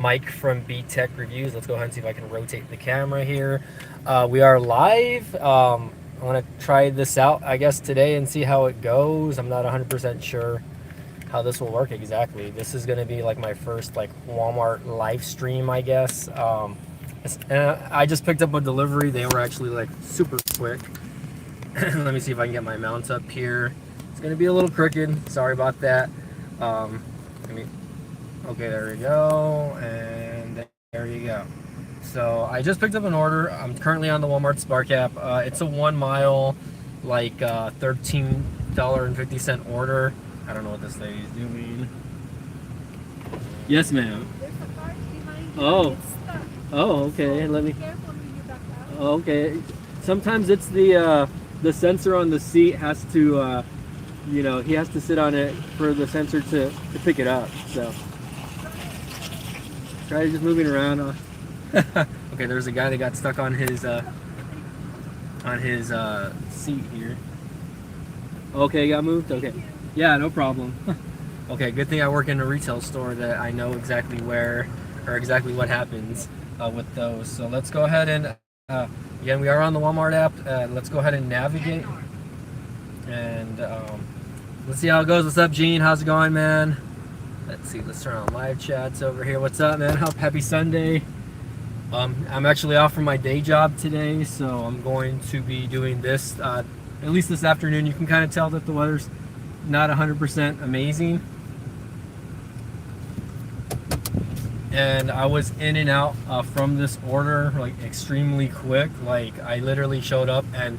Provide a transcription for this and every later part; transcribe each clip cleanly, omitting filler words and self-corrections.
Mike from B Tech Reviews. Let's go ahead and see if I can rotate the camera here. We are live. I want to try this out, I guess, today and see how it goes. I'm not 100% sure how this will work exactly. This is going to be like my first like Walmart live stream, I guess. And I just picked up a delivery. They were actually like super quick. Let me see if I can get my mount up here. It's going to be a little crooked. Sorry about that. Let me Okay, there we go, and there you go. So I just picked up an order. I'm currently on the Walmart Spark app. It's a 1 mile, like $13.50 order. I don't know what this lady's doing. Yes, ma'am. There's a cart behind you. Oh. It's stuck. Oh, okay. So Let me. be careful when you back out. Okay. Sometimes it's the sensor on the seat has to, he has to sit on it for the sensor to pick it up. So. Try just moving around. Okay, there's a guy that got stuck on his seat here. Okay, got moved. Okay, yeah, no problem. Okay, good thing I work in a retail store that I know exactly where or exactly what happens with those. So let's go ahead and again, we are on the Walmart app. Let's go ahead and navigate and let's see how it goes. What's up, Gene? How's it going, man? Let's see, let's turn on live chats over here. What's up, man? Happy Sunday. I'm actually off from my day job today, so I'm going to be doing this, at least this afternoon. You can kind of tell that the weather's not 100% amazing. And I was in and out from this order, like, extremely quick. Like, I literally showed up and,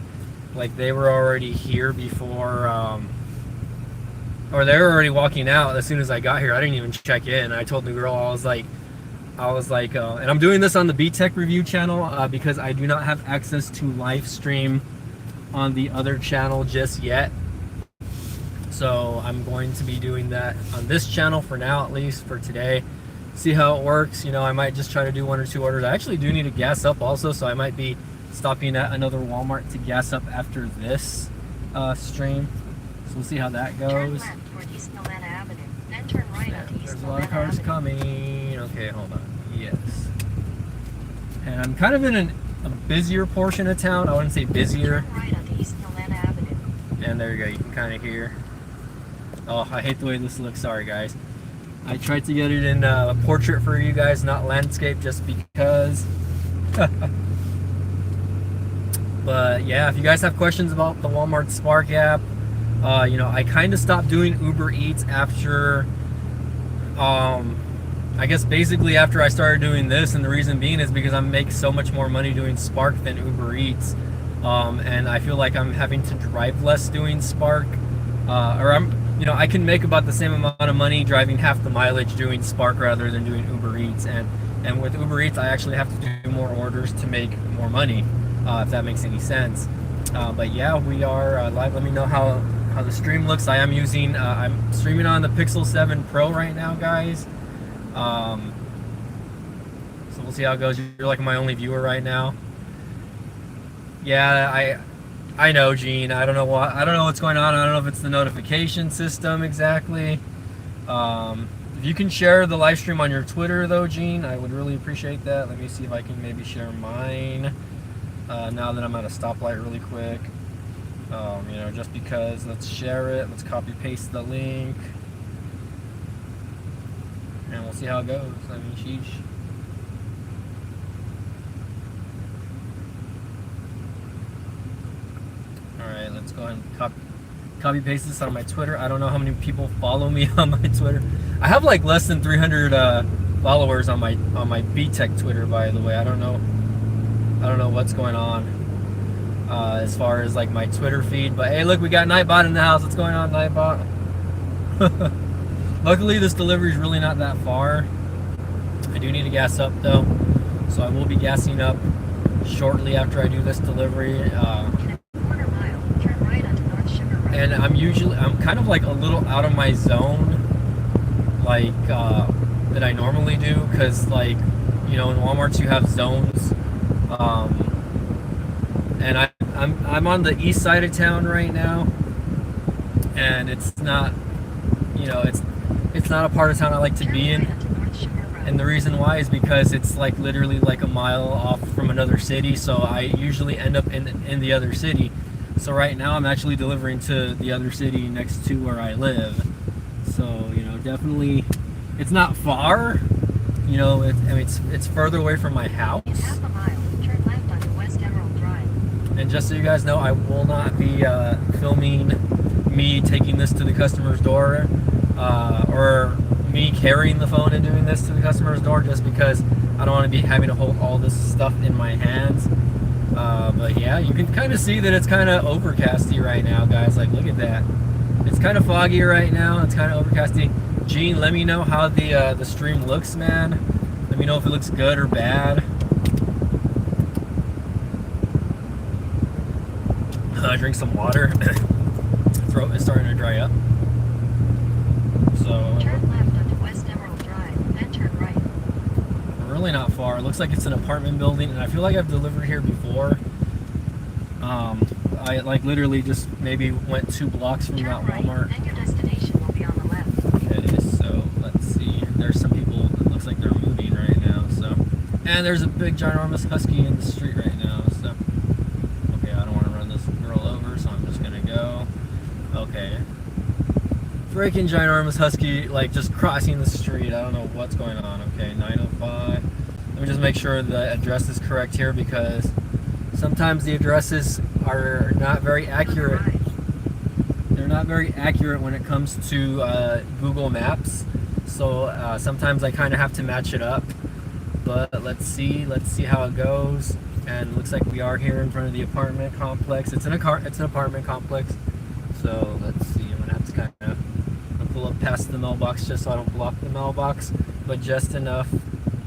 like, they were already here before, or they were already walking out as soon as I got here. I didn't even check in. I told the girl, I was like, and I'm doing this on the B Tech Review channel because I do not have access to live stream on the other channel just yet. So I'm going to be doing that on this channel for now, at least for today. See how it works. I might just try to do 1 or 2 orders. I actually do need to gas up also, so I might be stopping at another Walmart to gas up after this stream. So we'll see how that goes. East Milana Avenue, then turn right onto East There's a lot of Milana cars Avenue. coming. Okay, hold on. Yes. And I'm kind of in a busier portion of town. I wouldn't say busier. Turn right onto East Milana Avenue. And there you go. You can kind of hear. Oh, I hate the way this looks. Sorry, guys. I tried to get it in portrait for you guys, not landscape, just because. But yeah, if you guys have questions about the Walmart Spark app, I kind of stopped doing Uber Eats after, I guess basically after I started doing this, and the reason being is because I make so much more money doing Spark than Uber Eats, and I feel like I'm having to drive less doing Spark, I can make about the same amount of money driving half the mileage doing Spark rather than doing Uber Eats, and with Uber Eats I actually have to do more orders to make more money, if that makes any sense. But yeah, we are live. Let me know how the stream looks. I'm streaming on the Pixel 7 Pro right now, guys. So we'll see how it goes. You're like my only viewer right now. Yeah, I know, Gene. I don't know what's going on. I don't know if it's the notification system exactly. If you can share the live stream on your Twitter though, Gene, I would really appreciate that. Let me see if I can maybe share mine. Now that I'm at a stoplight really quick. Just because. Let's share it. Let's copy paste the link. And we'll see how it goes. I mean, sheesh. Alright, let's go ahead and copy paste this on my Twitter. I don't know how many people follow me on my Twitter. I have like less than 300 followers on my B-Tech Twitter, by the way. I don't know what's going on as far as like my Twitter feed, but hey, look, we got Nightbot in the house. What's going on, Nightbot? Luckily this delivery is really not that far. I do need to gas up though, so I will be gassing up shortly after I do this delivery. Quarter mile, turn right onto North Sugar Road. And I'm kind of like a little out of my zone, like that I normally do, because like in Walmarts you have zones, and I'm on the east side of town right now, and it's not, it's not a part of town I like to be in. And the reason why is because it's like literally like a mile off from another city, so I usually end up in the other city. So right now I'm actually delivering to the other city next to where I live. So, you know, definitely it's not far. You know, it's further away from my house. In half a mile, turn left onto West Emerald Drive. And just so you guys know, I will not be filming me taking this to the customer's door or me carrying the phone and doing this to the customer's door, just because I don't want to be having to hold all this stuff in my hands. But yeah, you can kind of see that it's kind of overcasty right now, guys. Like, look at that. It's kind of foggy right now. It's kind of overcasty. Gene, let me know how the stream looks, man. Let me know if it looks good or bad. Drink some water. Throat is starting to dry up. So Turn left onto West Emerald Drive, then turn right. really not far. It looks like it's an apartment building, and I feel like I've delivered here before. I like literally just maybe went 2 blocks from that Turn right, Walmart. then your destination will be on the left. Okay, so let's see. There's some people. It looks like they're moving right now. So, and there's a big ginormous husky in the street right now. So, okay, I don't want to run this girl over, so I'm just gonna go. Okay. Freaking ginormous husky, like just crossing the street. I don't know what's going on. Okay, 905. Let me just make sure the address is correct here, because sometimes the addresses are not very accurate. They're not very accurate when it comes to Google Maps. So sometimes I kind of have to match it up. But let's see how it goes. And it looks like we are here in front of the apartment complex. It's an apartment complex. So let's see. I'm gonna have to kind of pull up past the mailbox just so I don't block the mailbox, but just enough.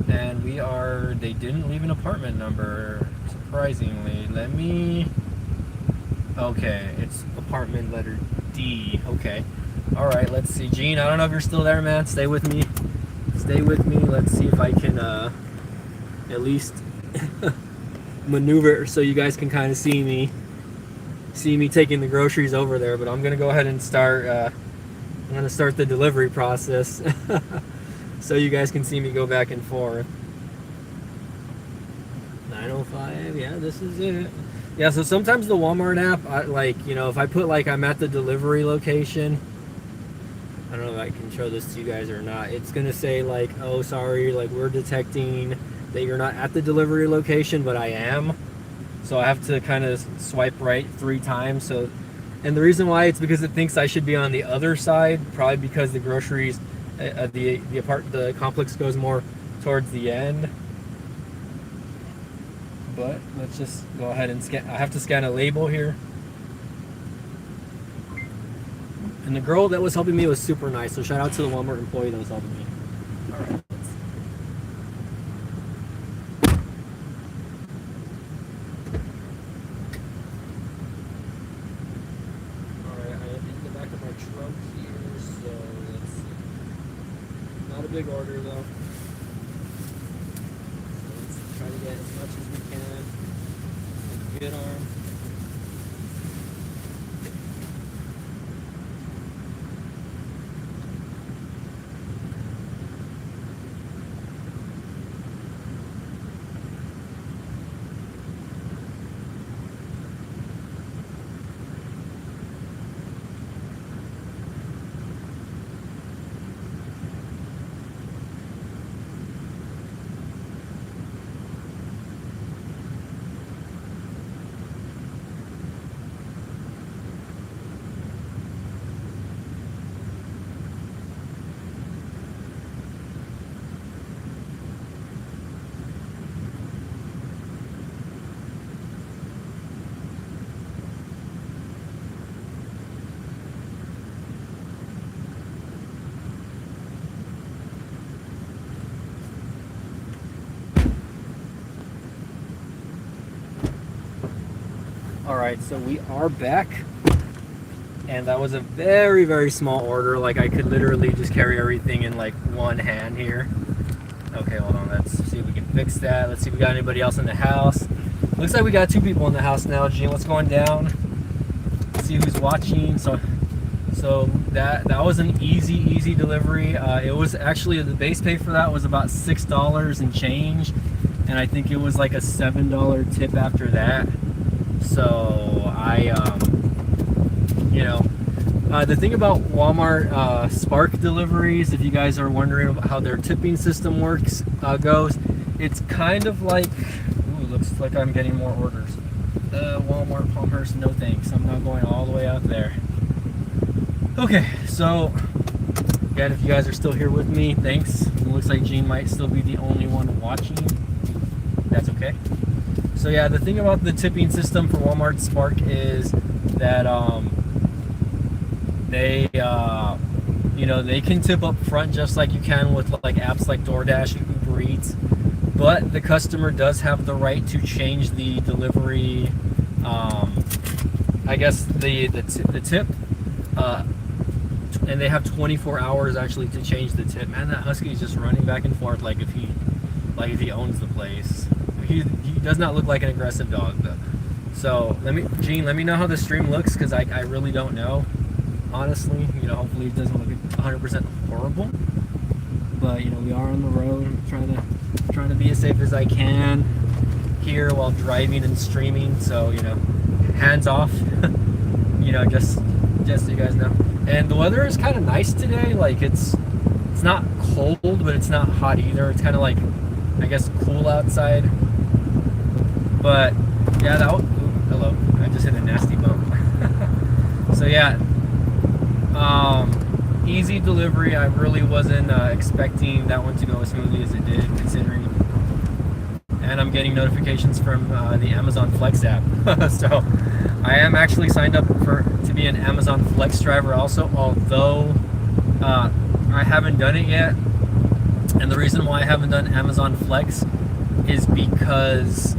And they didn't leave an apartment number, surprisingly. Okay, it's apartment letter D. Okay. Alright, let's see. Gene, I don't know if you're still there, man. Stay with me. Let's see if I can at least maneuver so you guys can kind of see me taking the groceries over there. But I'm gonna go ahead and start the delivery process so you guys can see me go back and forth. 905, yeah, this is it. Yeah, so sometimes the Walmart app, if I put like I'm at the delivery location, I don't know if I can show this to you guys or not. It's gonna say like, oh, sorry, like we're detecting that you're not at the delivery location, but I am. So I have to kind of swipe right 3 times. So, and the reason why, it's because it thinks I should be on the other side, probably because the groceries, the complex goes more towards the end. But let's just go ahead and scan. I have to scan a label here. And the girl that was helping me was super nice, so shout out to the Walmart employee that was helping me. All right. Alright, I am in the back of my trunk here, so let's see. Not a big order though. So let's try to get as much as we can. Good arm. Alright, so we are back, and that was a very, very small order. Like, I could literally just carry everything in like one hand here. Okay, hold on, let's see if we can fix that. Let's see if we got anybody else in the house. Looks like we got 2 people in the house now. Gene, what's going down? Let's see who's watching. So So that was an easy delivery. It was actually, the base pay for that was about $6 and change, and I think it was like a $7 tip after that. So the thing about Walmart Spark deliveries, if you guys are wondering about how their tipping system goes, it's kind of like, ooh, looks like I'm getting more orders. Walmart Palmhurst, no thanks. I'm not going all the way out there. Okay, so again, if you guys are still here with me, thanks. It looks like Gene might still be the only one watching. That's okay. So yeah, the thing about the tipping system for Walmart Spark is that they they can tip up front just like you can with like apps like DoorDash and Uber Eats, but the customer does have the right to change the delivery. I guess the tip, and they have 24 hours actually to change the tip. Man, that husky is just running back and forth like if he owns the place. He does not look like an aggressive dog though. So Gene, let me know how the stream looks, because I really don't know. Honestly, hopefully it doesn't look 100% horrible. But we are on the road, trying to be as safe as I can here while driving and streaming. So hands off. Just so you guys know. And the weather is kind of nice today. Like it's not cold, but it's not hot either. It's kind of like, I guess, cool outside. But yeah, hello. I just hit a nasty bump. So yeah, easy delivery. I really wasn't expecting that one to go as smoothly as it did, considering. And I'm getting notifications from the Amazon Flex app. So I am actually signed up to be an Amazon Flex driver also, although I haven't done it yet. And the reason why I haven't done Amazon Flex is because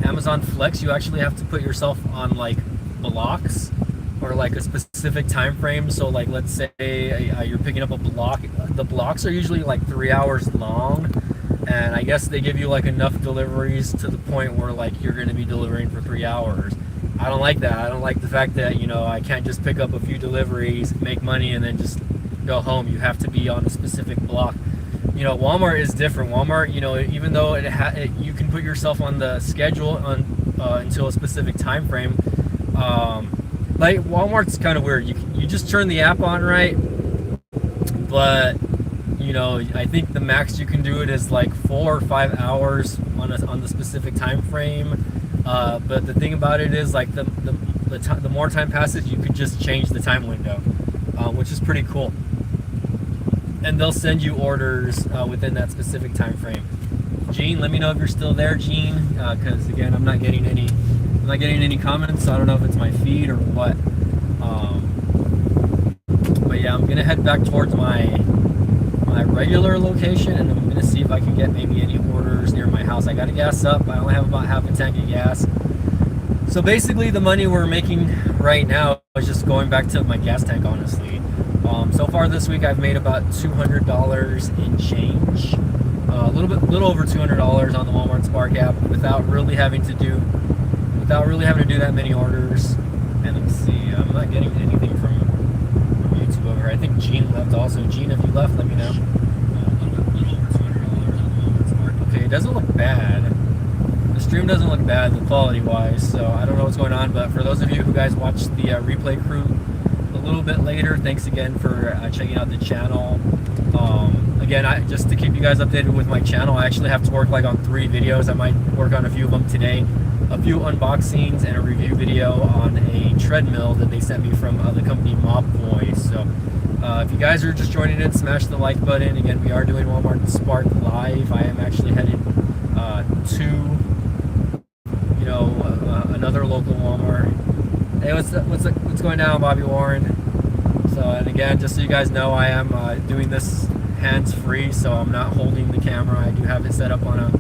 Amazon Flex, you actually have to put yourself on like blocks or like a specific time frame. So like, let's say you're picking up a block. The blocks are usually like 3 hours long, and I guess they give you like enough deliveries to the point where like you're going to be delivering for 3 hours. I don't like that. I don't like the fact that I can't just pick up a few deliveries, make money, and then just go home. You have to be on a specific block. Walmart is different. Walmart, even though you can put yourself on the schedule until a specific time frame. Like Walmart's kind of weird. You just turn the app on, right? But I think the max you can do it is like 4 or 5 hours on the specific time frame. But the thing about it is, like, the more time passes, you could just change the time window, which is pretty cool. And they'll send you orders within that specific time frame. Gene, let me know if you're still there, Gene, because again, I'm not getting any comments. So I don't know if it's my feed or what. But yeah, I'm gonna head back towards my regular location, and I'm gonna see if I can get maybe any orders near my house. I gotta gas up. I only have about half a tank of gas. So basically, the money we're making right now is just going back to my gas tank, honestly. So far this week, I've made about $200 in change, a little over $200 on the Walmart Spark app, without really having to do that many orders. And let's see, I'm not getting anything from YouTube over here. I think Gene left also. Gene, if you left, let me know. Okay, it doesn't look bad. The stream doesn't look bad, the quality-wise. So I don't know what's going on, but for those of you who guys watched the replay crew a little bit later, thanks again for checking out the channel. Again, just to keep you guys updated with my channel, I actually have to work like on 3 videos. I might work on a few of them today. A few unboxings and a review video on a treadmill that they sent me from the company Mob Voice. So if you guys are just joining in, smash the like button. Again, we are doing Walmart Spark live. I am actually headed to another local Walmart. Hey, what's going down, Bobby Warren? So, and again, just so you guys know, I am doing this hands-free, so I'm not holding the camera. I do have it set up on a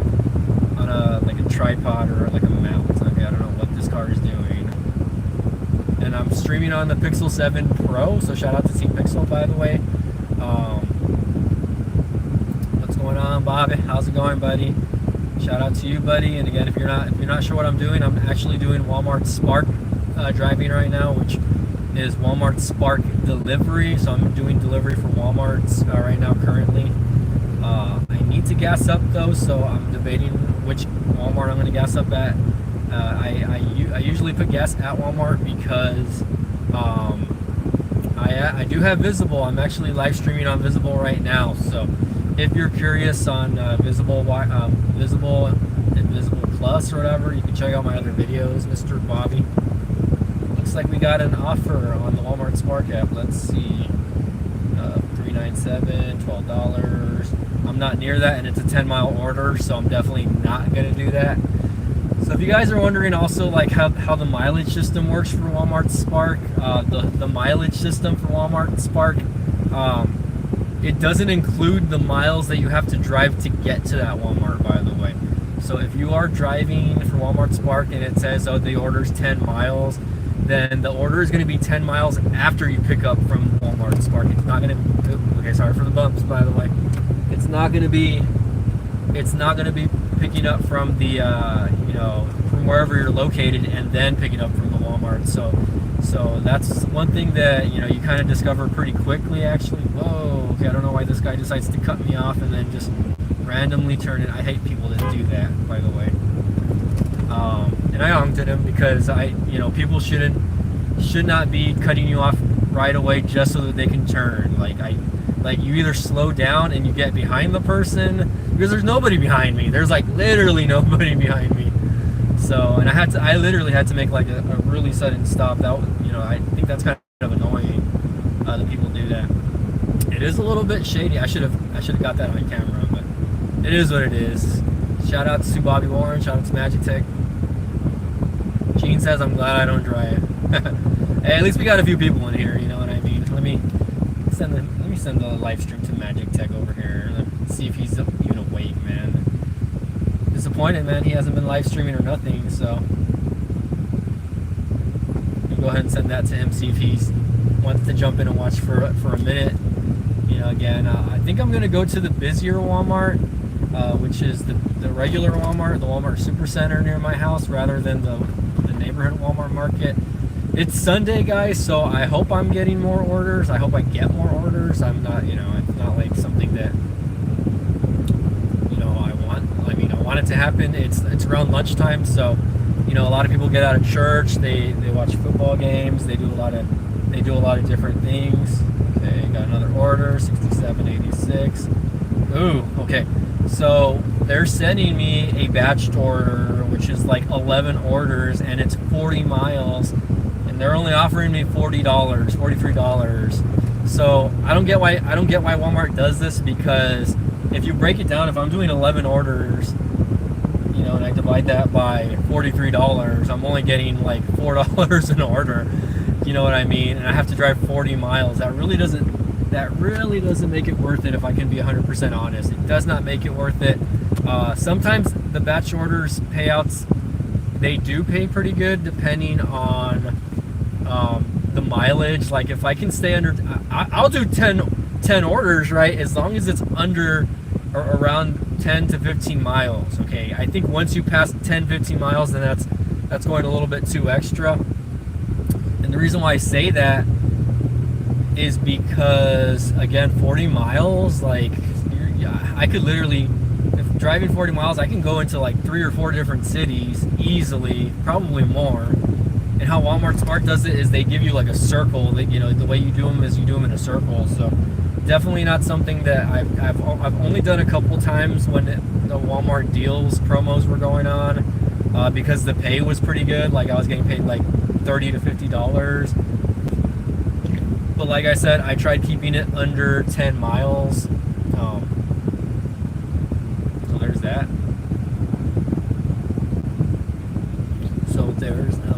like a tripod or like a mount. Okay, I don't know what this car is doing. And I'm streaming on the Pixel 7 Pro, so shout out to Team Pixel, by the way. What's going on, Bobby? How's it going, buddy? Shout out to you, buddy. And again, if you're not sure what I'm doing, I'm actually doing Walmart Spark driving right now, which is Walmart Spark Delivery. So I'm doing delivery for Walmart's right now currently. I need to gas up though, so I'm debating which Walmart I'm going to gas up at. I usually put gas at Walmart because I do have Visible. I'm actually live streaming on Visible right now. So if you're curious on Visible and Visible Plus or whatever, you can check out my other videos, Mr. Bobby. Looks like we got an offer on the Walmart Spark app. Let's see. $3.97, $12. I'm not near that, and it's a 10-mile order, so I'm definitely not going to do that. So if you guys are wondering also like how the mileage system works for Walmart Spark, the mileage system for Walmart Spark, it doesn't include the miles that you have to drive to get to that Walmart, by the way. So if you are driving for Walmart Spark and it says, oh, the order's 10 miles, then the order is going to be 10 miles after you pick up from Walmart Spark. It's not going to, okay, sorry for the bumps, by the way. It's not going to be picking up from the, from wherever you're located and then picking up from the Walmart. So that's one thing that, you kind of discover pretty quickly, actually. Whoa, okay, I don't know why this guy decides to cut me off and then just randomly turn it. I hate people that do that, by the way. And I honked at him because people should not be cutting you off right away just so that they can turn. Like you either slow down and you get behind the person, because there's nobody behind me. There's like literally nobody behind me. So, and I literally had to make like a really sudden stop. That, I think that's kind of annoying that people do that. It is a little bit shady. I should have got that on camera, but it is what it is. Shout out to Bobby Warren. Shout out to Magic Tech. Gene says, I'm glad I don't drive. Hey, at least we got a few people in here, you know what I mean? Let me send the live stream to Magic Tech over here. Let's see if he's even awake, man. Disappointed, man. He hasn't been live streaming or nothing, so go ahead and send that to him, see if he wants to jump in and watch for a minute. Again, I think I'm going to go to the busier Walmart, which is the regular Walmart, the Walmart Supercenter near my house, rather than the neighborhood Walmart market. It's Sunday, guys, so I hope I'm getting more orders. I hope I get more orders. I'm not, it's not like something that, I want. I mean, I want it to happen. It's around lunchtime, so, a lot of people get out of church. They watch football games. They do a lot of different things. Okay, got another order, 67.86. Ooh, okay. So they're sending me a batched order, which is like 11 orders, and it's 40 miles. They're only offering me $40, $43. So I don't get why Walmart does this, because if you break it down, if I'm doing 11 orders, and I divide that by $43, I'm only getting like $4 an order. You know what I mean? And I have to drive 40 miles. That really doesn't make it worth it, if I can be 100% honest. It does not make it worth it. Sometimes the batch orders payouts, they do pay pretty good depending on the mileage. Like if I can stay under, I'll do 10 orders, right, as long as it's under or around 10 to 15 miles. Okay, I think once you pass 10-15 miles, then that's going a little bit too extra. And the reason why I say that is because, again, 40 miles, like, I could literally, if driving 40 miles, I can go into like 3 or 4 different cities easily, probably more. And how Walmart Spark does it is they give you like a circle. That, the way you do them is you do them in a circle. So definitely not something that I've only done a couple times when the Walmart deals promos were going on, because the pay was pretty good. Like I was getting paid like $30 to $50. But like I said, I tried keeping it under 10 miles. So there's that. So there's that.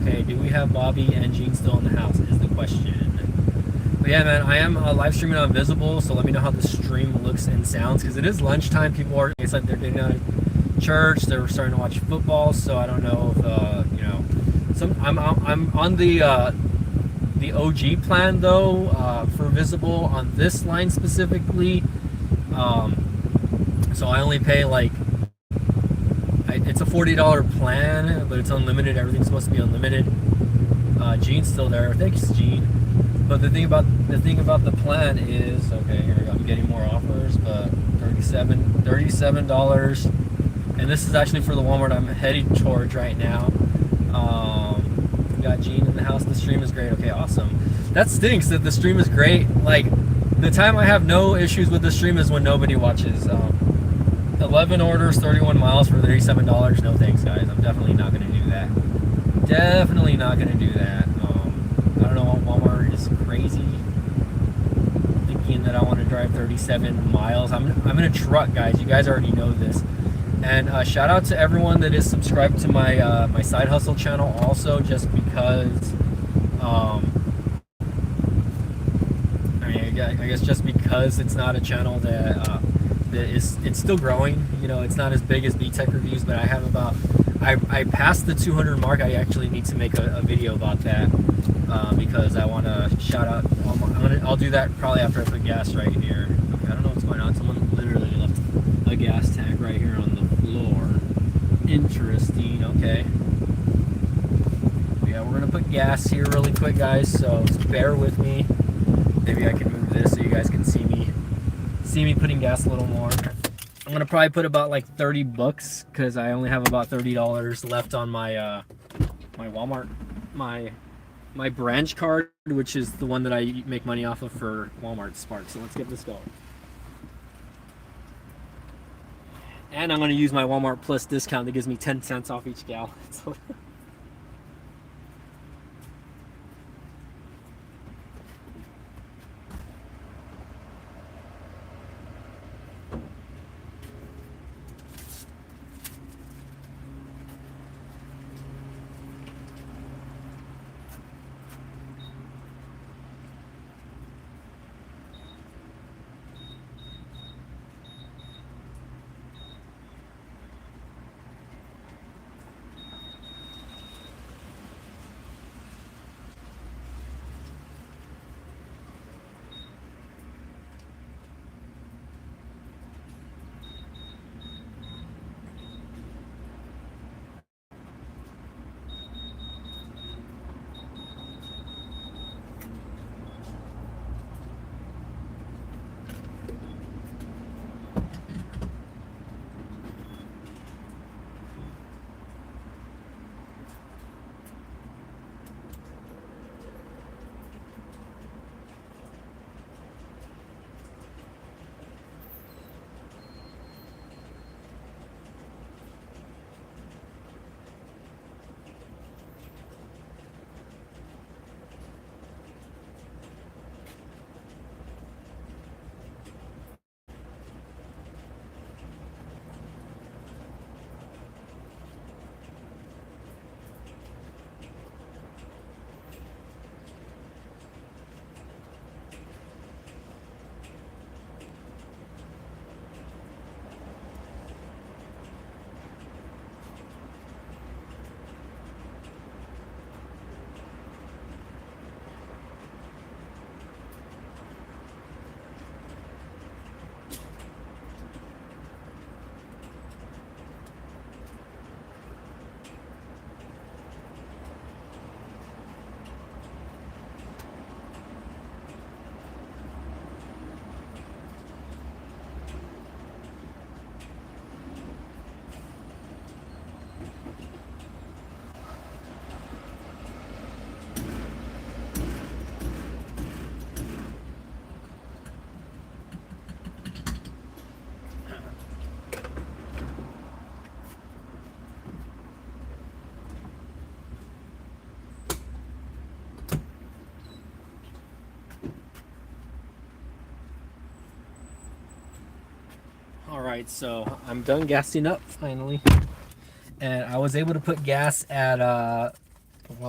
Okay, do we have Bobby and Gene still in the house is the question. But yeah, man, I am live streaming on Visible, so let me know how the stream looks and sounds, because it is lunchtime. People are, it's like they're getting out of church, they're starting to watch football, so I don't know if, I'm on the OG plan, though, for Visible on this line specifically. So I only pay like, it's a $40 plan, but it's unlimited. Everything's supposed to be unlimited. Gene's still there. Thanks, Gene. But the thing about the plan is, okay, here we go. I'm getting more offers, but $37, and this is actually for the Walmart I'm heading towards right now. We got Gene in the house. The stream is great. Okay, awesome. That stinks that the stream is great. Like, the time I have no issues with the stream is when nobody watches. 11 orders, 31 miles for $37. No thanks, guys. I'm definitely not going to do that. Definitely not going to do that. I don't know, Walmart is crazy. Thinking that I want to drive 37 miles. I'm in a truck, guys. You guys already know this. And shout out to everyone that is subscribed to my my side hustle channel also, just because I guess just because it's not a channel that it's still growing. You know, it's not as big as BTech Reviews, but I have about I passed the 200 mark. I actually need to make a video about that because I want to shout out. I'll do that probably after I put gas right here. Okay, I don't know what's going on. Someone literally left a gas tank right here on the floor. Interesting. Okay. Yeah, we're gonna put gas here really quick, guys. So bear with me. Maybe I can move this so you guys can see me putting gas a little more. I'm gonna probably put about like 30 bucks because I only have about $30 left on my my Walmart my branch card, which is the one that I make money off of for Walmart Spark. So let's get this going. And I'm gonna use my Walmart Plus discount that gives me 10 cents off each gallon. So Alright, so I'm done gassing up finally. And I was able to put gas at, well,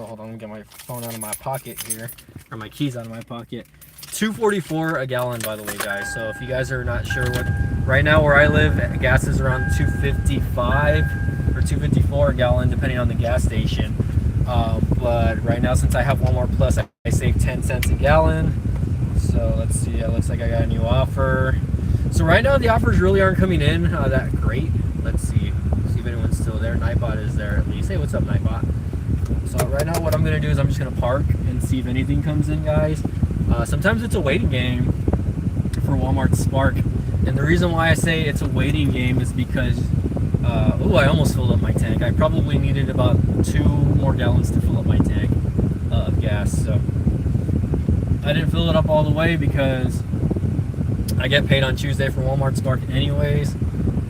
hold on, let me get my phone out of my pocket here. Or my keys out of my pocket. $2.44 a gallon, by the way, guys. So if you guys are not sure what, right now where I live, gas is around $2.55 or $2.54 a gallon, depending on the gas station. But right now, since I have Walmart Plus, I save 10 cents a gallon. So let's see, it looks like I got a new offer. So right now the offers really aren't coming in that great. Let's see if anyone's still there. Nightbot is there at least. Hey, what's up, Nightbot? So right now what I'm going to do is I'm just going to park and see if anything comes in, guys. Sometimes it's a waiting game for Walmart Spark. And the reason why I say it's a waiting game is because, I almost filled up my tank. I probably needed about 2 more gallons to fill up my tank of gas. So I didn't fill it up all the way because I get paid on Tuesday for Walmart Spark anyways.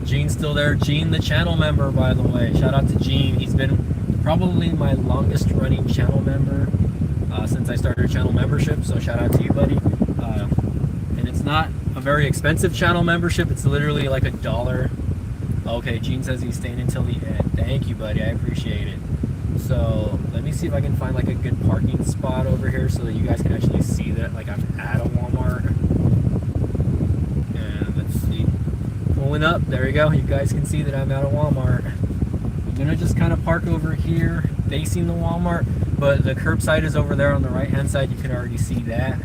Gene's still there. Gene, the channel member, by the way. Shout out to Gene. He's been probably my longest running channel member since I started channel membership. So shout out to you, buddy. And it's not a very expensive channel membership. It's literally like $1. Okay, Gene says he's staying until the end. Thank you, buddy. I appreciate it. So let me see if I can find like a good parking spot over here so that you guys can actually see that like I'm at a Walmart. And let's see. Pulling up. There you go. You guys can see that I'm at a Walmart. I'm gonna just kind of park over here facing the Walmart, but the curbside is over there on the right hand side. You can already see that.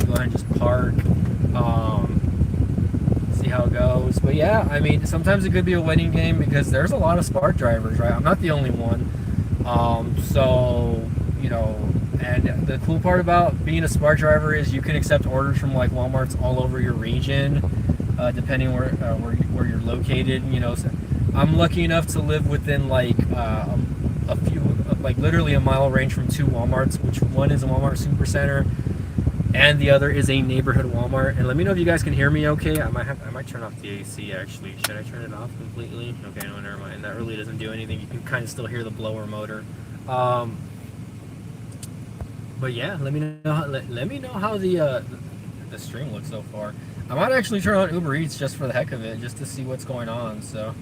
Go ahead and just park. See how it goes. But yeah, I mean, sometimes it could be a waiting game because there's a lot of Spark drivers, right? I'm not the only one. So, you know, and the cool part about being a Spark driver is you can accept orders from like Walmarts all over your region, depending where you're located. You know, so I'm lucky enough to live within like a few, like literally a mile range from 2 Walmarts, which one is a Walmart Supercenter and the other is a neighborhood Walmart. And let me know if you guys can hear me okay. I might turn off the AC actually. Should I turn it off completely? Okay, no, never mind. That really doesn't do anything. You can kind of still hear the blower motor. But yeah, let me know how the stream looks so far. I might actually turn on Uber Eats just for the heck of it, just to see what's going on. So,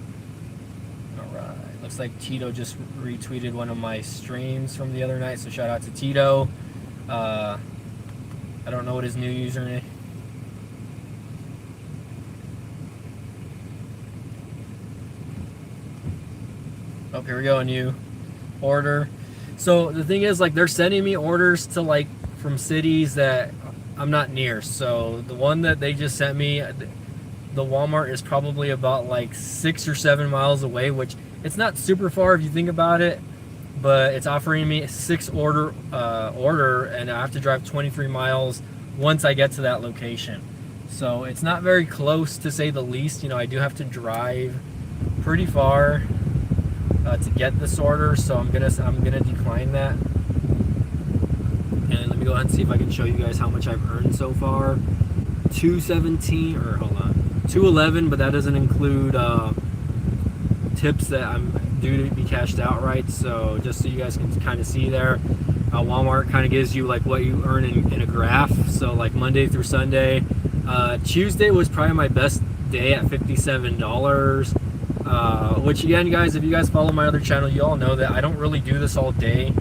all right. Looks like Tito just retweeted one of my streams from the other night. So shout out to Tito. I don't know what his new username. Oh, here we go, a new order. So the thing is, like, they're sending me orders to like from cities that I'm not near. So the one that they just sent me, the Walmart is probably about like 6 or 7 miles away, which it's not super far if you think about it. But it's offering me a 6 order, and I have to drive 23 miles once I get to that location. So it's not very close, to say the least. You know, I do have to drive pretty far to get this order, so I'm gonna decline that. And let me go ahead and see if I can show you guys how much I've earned so far. 217, or hold on, 211, but that doesn't include tips that I'm due to be cashed outright. So just so you guys can kind of see there, Walmart kind of gives you like what you earn in a graph. So like Monday through Sunday. Tuesday was probably my best day at $57, which again, guys, if you guys follow my other channel, you all know that I don't really do this all day.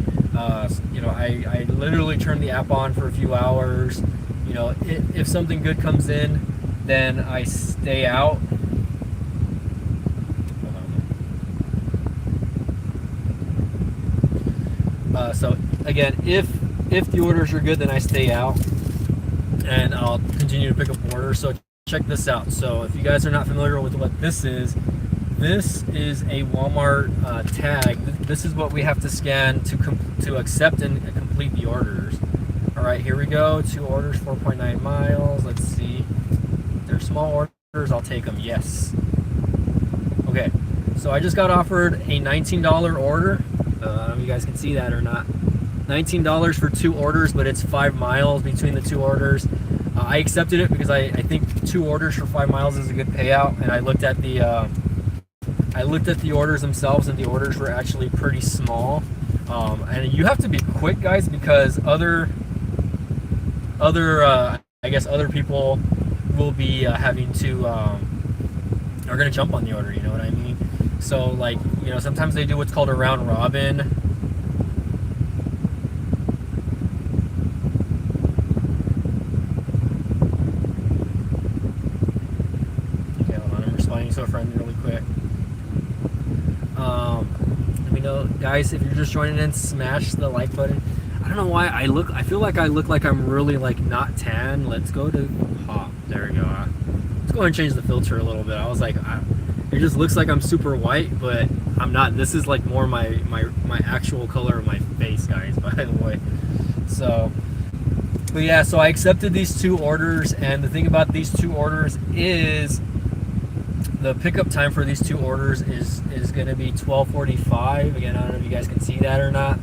You know, I literally turn the app on for a few hours. You know, if something good comes in, then I stay out. So again, if the orders are good, then I stay out and I'll continue to pick up orders. So check this out. So if you guys are not familiar with what this is a Walmart tag. This is what we have to scan to accept and complete the orders. All right, here we go. 2 orders, 4.9 miles. Let's see. If they're small orders, I'll take them. Yes. Okay. So I just got offered a $19 order. I don't know if you guys can see that or not. $19 for 2 orders, but it's 5 miles between the 2 orders. I accepted it because I think 2 orders for 5 miles is a good payout. And I looked at the orders themselves, and the orders were actually pretty small. And you have to be quick, guys, because other people will be having to are going to jump on the order. You know what I mean? So, like, you know, sometimes they do what's called a round robin. Okay, hold on. I'm responding to a friend really quick. Let me know, guys, if you're just joining in, smash the like button. I don't know why I feel like I look like I'm really like not tan. Let's go to there we go. Let's go ahead and change the filter a little bit. I was like, It just looks like I'm super white, but I'm not. This is like more my actual color of my face, guys, by the way. So, but yeah, so I accepted these 2 orders, and the thing about these 2 orders is the pickup time for these 2 orders is going to be 12:45. Again, I don't know if you guys can see that or not.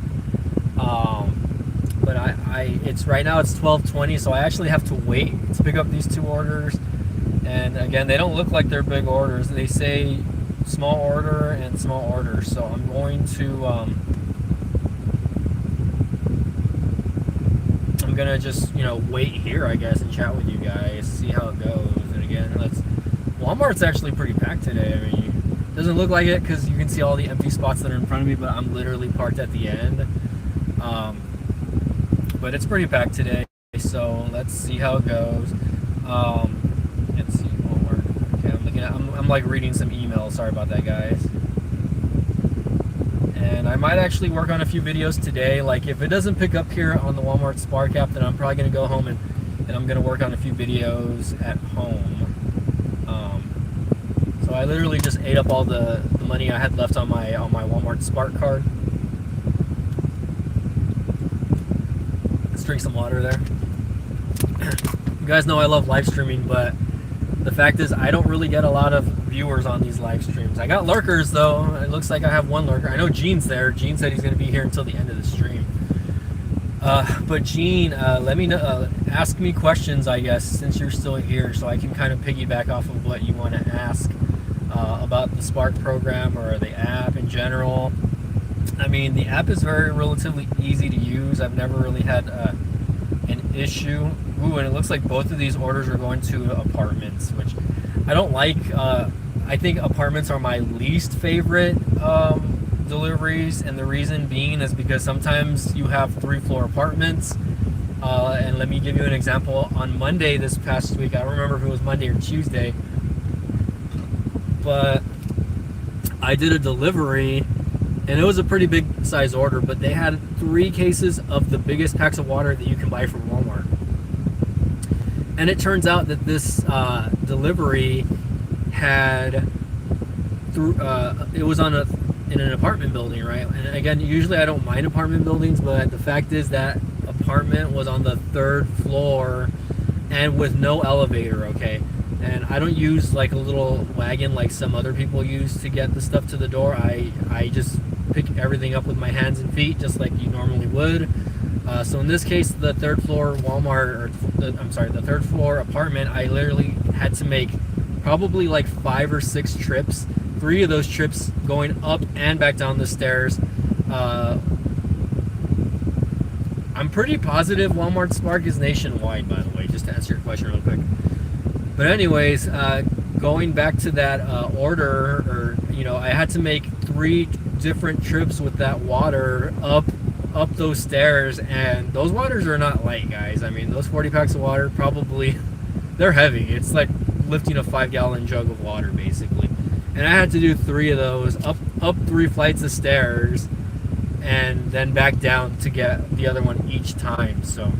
But it's right now it's 12:20, so I actually have to wait to pick up these 2 orders. And again, they don't look like they're big orders. They say small order and small order. So I'm going to I'm gonna just wait here, I guess, and chat with you guys, see how it goes. And again, Walmart's actually pretty packed today. I mean, it doesn't look like it because you can see all the empty spots that are in front of me, but I'm literally parked at the end. But it's pretty packed today, so let's see how it goes. Let's see, Walmart. Okay, I'm like reading some emails. Sorry about that, guys. And I might actually work on a few videos today. Like if it doesn't pick up here on the Walmart Spark app, then I'm probably gonna go home and I'm gonna work on a few videos at home. So I literally just ate up all the money I had left on my Walmart Spark card. Let's drink some water there. You guys know I love live streaming, but the fact is I don't really get a lot of viewers on these live streams. I got lurkers though. It looks like I have 1 lurker. I know Gene's there. Gene said he's going to be here until the end of the stream. But Gene, let me know, ask me questions, I guess, since you're still here, so I can kind of piggyback off of what you want to ask about the Spark program or the app in general. I mean, the app is relatively easy to use. I've never really had an issue. Ooh, and it looks like both of these orders are going to apartments, which I don't like. I think apartments are my least favorite deliveries, and the reason being is because sometimes you have 3-floor apartments. And let me give you an example. On Monday this past week, I don't remember if it was Monday or Tuesday, but I did a delivery, and it was a pretty big size order, but they had 3 cases of the biggest packs of water that you can buy from Walmart. And it turns out that this delivery had it was in an apartment building, right? And again, usually I don't mind apartment buildings, but the fact is that apartment was on the 3rd floor and with no elevator, okay? And I don't use like a little wagon like some other people use to get the stuff to the door. I just pick everything up with my hands and feet, just like you normally would. So in this case, the 3rd floor Walmart, the 3rd floor apartment, I literally had to make probably like 5 or 6 trips. 3 of those trips going up and back down the stairs. I'm pretty positive Walmart Spark is nationwide, by the way, just to answer your question real quick. But anyways, going back to that order, I had to make 3 different trips with that water up those stairs, and those waters are not light, guys. I mean, those 40 packs of water, probably, they're heavy. It's like lifting a 5-gallon jug of water, basically. And I had to do 3 of those, up 3 flights of stairs, and then back down to get the other one each time. So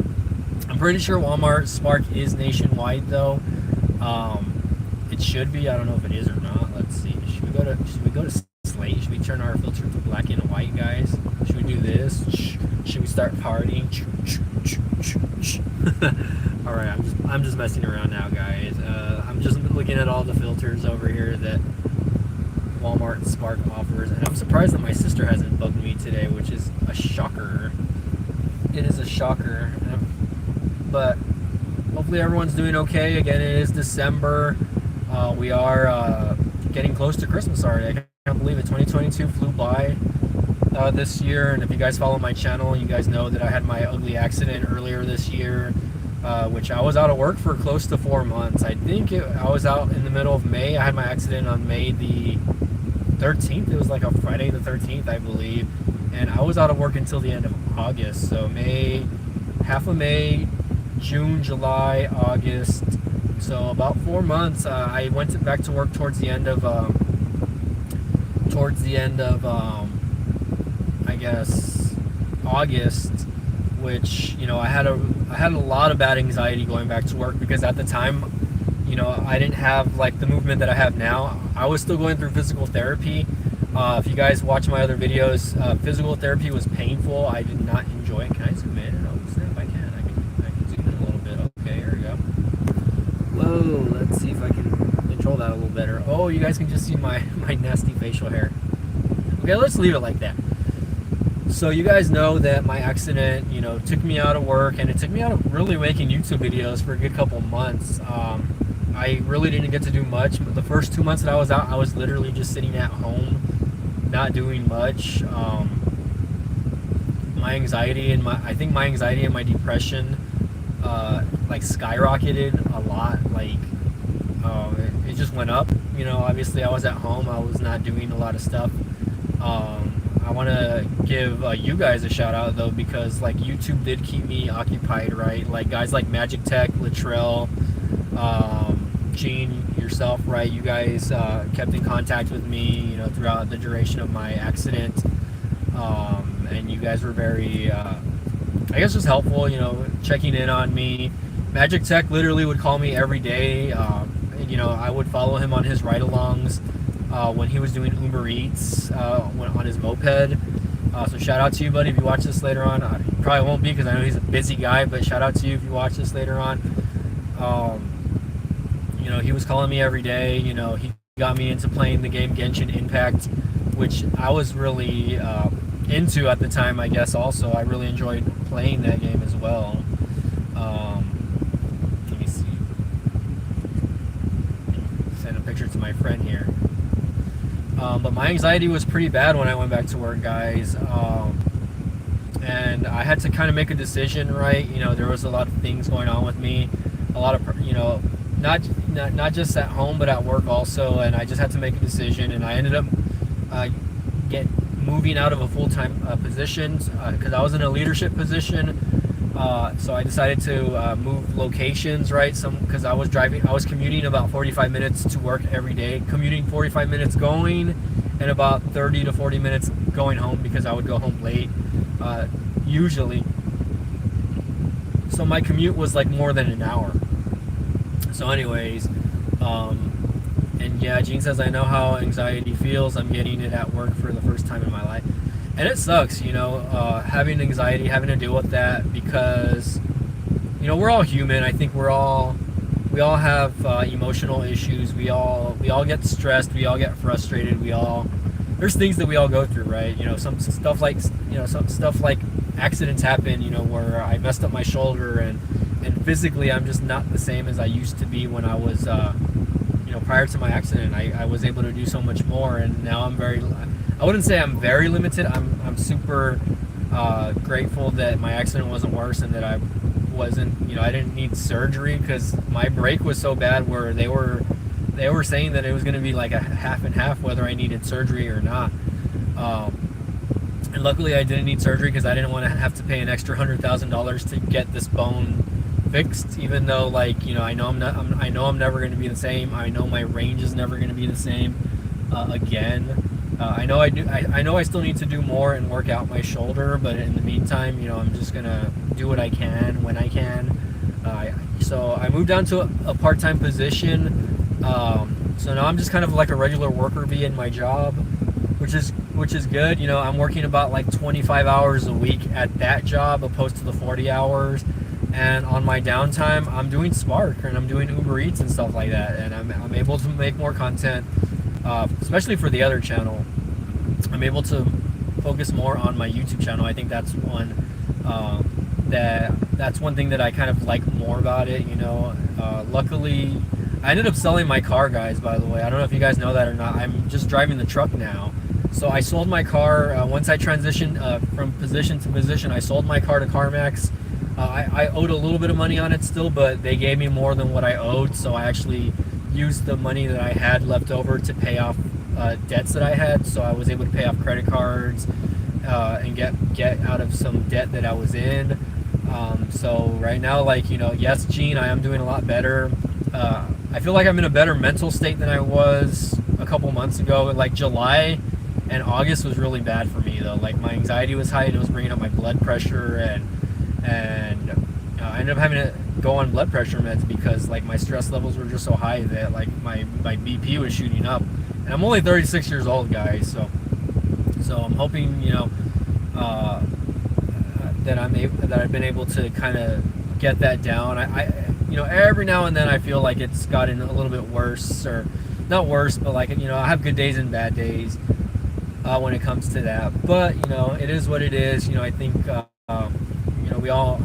I'm pretty sure Walmart Spark is nationwide, though. It should be. I don't know if it is or not. Let's see. Should we go to Slate? Should we turn our filter to black and white, guys? Should we do this? Should we start partying? All right, I'm just messing around now, guys. I'm just looking at all the filters over here that Walmart Spark offers, and I'm surprised that my sister hasn't bugged me today, which is a shocker. It is a shocker, but hopefully everyone's doing okay. Again, it is December. We are getting close to Christmas already. I can't believe it. 2022 flew by this year, and if you guys follow my channel, you guys know that I had my ugly accident earlier this year, which I was out of work for close to 4 months. I think I was out in the middle of May. I had my accident on May the 13th. It was like a Friday the 13th, I believe, and I was out of work until the end of August. So half of May, June, July, August, so about 4 months. I went back to work towards the end of I guess August, which I had a lot of bad anxiety going back to work, because at the time, you know, I didn't have like the movement that I have now. I was still going through physical therapy. If you guys watch my other videos, physical therapy was painful. I did not enjoy it. Can I zoom in? Oh snap, I can. I can zoom in a little bit. Okay, here we go. Whoa, let's see if I can control that a little better. Oh, you guys can just see my nasty facial hair. Okay, let's leave it like that. So you guys know that my accident, you know, took me out of work, and it took me out of really making YouTube videos for a good couple months. I really didn't get to do much, but the first 2 months that I was out, I was literally just sitting at home, not doing much. My anxiety and I think my anxiety and my depression, like skyrocketed a lot. Like, it just went up. You know, obviously I was at home, I was not doing a lot of stuff. I want to give you guys a shout out though, because like YouTube did keep me occupied, right? Like guys like Magic Tech, Latrell, Gene, yourself, right? You guys kept in contact with me, you know, throughout the duration of my accident, and you guys were very, I guess, just helpful, you know, checking in on me. Magic Tech literally would call me every day. You know, I would follow him on his ride-alongs when he was doing Uber Eats on his moped. So shout out to you, buddy, if you watch this later on. I probably won't be, because I know he's a busy guy, but shout out to you if you watch this later on. You know, he was calling me every day. You know, he got me into playing the game Genshin Impact, which I was really into at the time, I guess. Also, I really enjoyed playing that game as well. Let me see. Send a picture to my friend here. But my anxiety was pretty bad when I went back to work, guys. And I had to kind of make a decision, right? You know, there was a lot of things going on with me, a lot of, you know, not just at home, but at work also. And I just had to make a decision, and I ended up moving out of a full-time position because I was in a leadership position. So I decided to move locations, right? Because I was commuting about 45 minutes to work every day, commuting 45 minutes going, and about 30 to 40 minutes going home, because I would go home late, usually. So my commute was like more than an hour. So anyways, and yeah, Gene says, I know how anxiety feels. I'm getting it at work for the first time in my life. And it sucks, you know, having anxiety, having to deal with that, because, you know, we're all human. I think we all have emotional issues. We all get stressed. We all get frustrated. There's things that we all go through, right? You know, some stuff like accidents happen, you know, where I messed up my shoulder, and physically I'm just not the same as I used to be when I was, you know, prior to my accident. I was able to do so much more, and now I wouldn't say I'm very limited. I'm super grateful that my accident wasn't worse, and that I wasn't, you know, I didn't need surgery, because my break was so bad where they were saying that it was going to be like a half and half whether I needed surgery or not. And luckily I didn't need surgery, because I didn't want to have to pay an extra $100,000 to get this bone fixed, even though, like, you know, I know I'm never going to be the same. I know my range is never going to be the same again. I know I still need to do more and work out my shoulder, but in the meantime, you know, I'm just gonna do what I can when I can. So I moved down to a part-time position. So now I'm just kind of like a regular worker bee in my job, which is good. You know, I'm working about like 25 hours a week at that job, opposed to the 40 hours. And on my downtime, I'm doing Spark, and I'm doing Uber Eats and stuff like that, and I'm able to make more content. Especially for the other channel, I'm able to focus more on my YouTube channel. I think that's one that's one thing that I kind of like more about it. You know, luckily, I ended up selling my car, guys. By the way, I don't know if you guys know that or not. I'm just driving the truck now. So I sold my car once I transitioned from position to position. I sold my car to CarMax. I owed a little bit of money on it still, but they gave me more than what I owed, so I actually used the money that I had left over to pay off debts that I had. So I was able to pay off credit cards and get out of some debt that I was in. So right now, like, you know, yes, Gene, I am doing a lot better. I feel like I'm in a better mental state than I was a couple months ago. Like July and August was really bad for me though. Like my anxiety was high, and it was bringing up my blood pressure, and I ended up having to go on blood pressure meds because like my stress levels were just so high that like my BP was shooting up. And I'm only 36 years old, guys, so I'm hoping, you know, that I've been able to kind of get that down. I you know, every now and then I feel like it's gotten a little bit worse, or not worse, but like, you know, I have good days and bad days when it comes to that. But you know, it is what it is. You know, I think you know, we all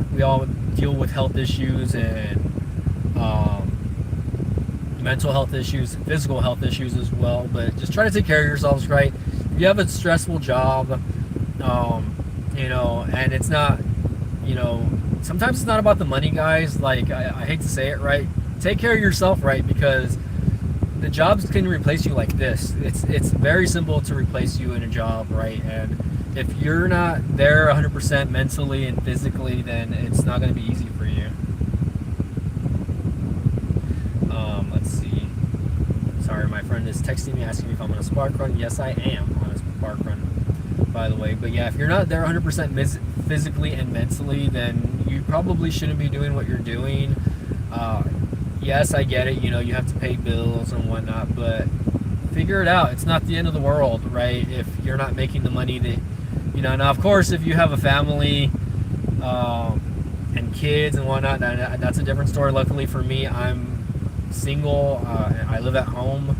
deal with health issues and mental health issues, physical health issues as well. But just try to take care of yourselves, right? If you have a stressful job, you know, and it's not, you know, sometimes it's not about the money, guys. Like, I hate to say it, right? Take care of yourself, right? Because the jobs can replace you like this. It's very simple to replace you in a job, right? And if you're not there 100% mentally and physically, then it's not going to be easy for you. Let's see. Sorry, my friend is texting me asking me if I'm on a spark run. Yes, I am on a spark run, by the way. But yeah, if you're not there 100% physically and mentally, then you probably shouldn't be doing what you're doing. Yes, I get it. You know, you have to pay bills and whatnot, but figure it out. It's not the end of the world, right? If you're not making the money that, you know, now of course, if you have a family and kids and whatnot, that's a different story. Luckily for me, I'm single. I live at home.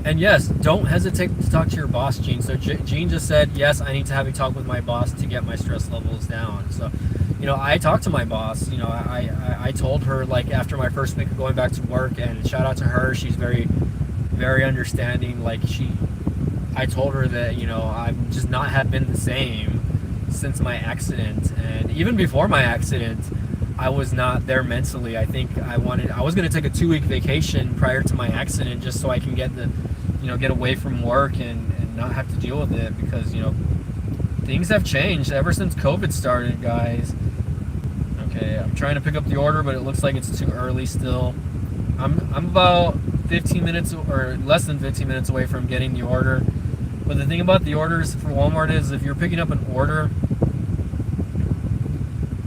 And yes, don't hesitate to talk to your boss, Gene. So Gene just said, yes, I need to have a talk with my boss to get my stress levels down. So, you know, I talked to my boss. You know, I told her, like, after my first week of going back to work, and shout out to her. She's very, very understanding. Like, I told her that, you know, I'm just not have been the same since my accident. And even before my accident, I was not there mentally. I think I was going to take a 2-week vacation prior to my accident just so I can get away from work and not have to deal with it, because, you know, things have changed ever since COVID started, guys. Okay, I'm trying to pick up the order, but it looks like it's too early still. I'm about 15 minutes or less than 15 minutes away from getting the order. But the thing about the orders for Walmart is, if you're picking up an order,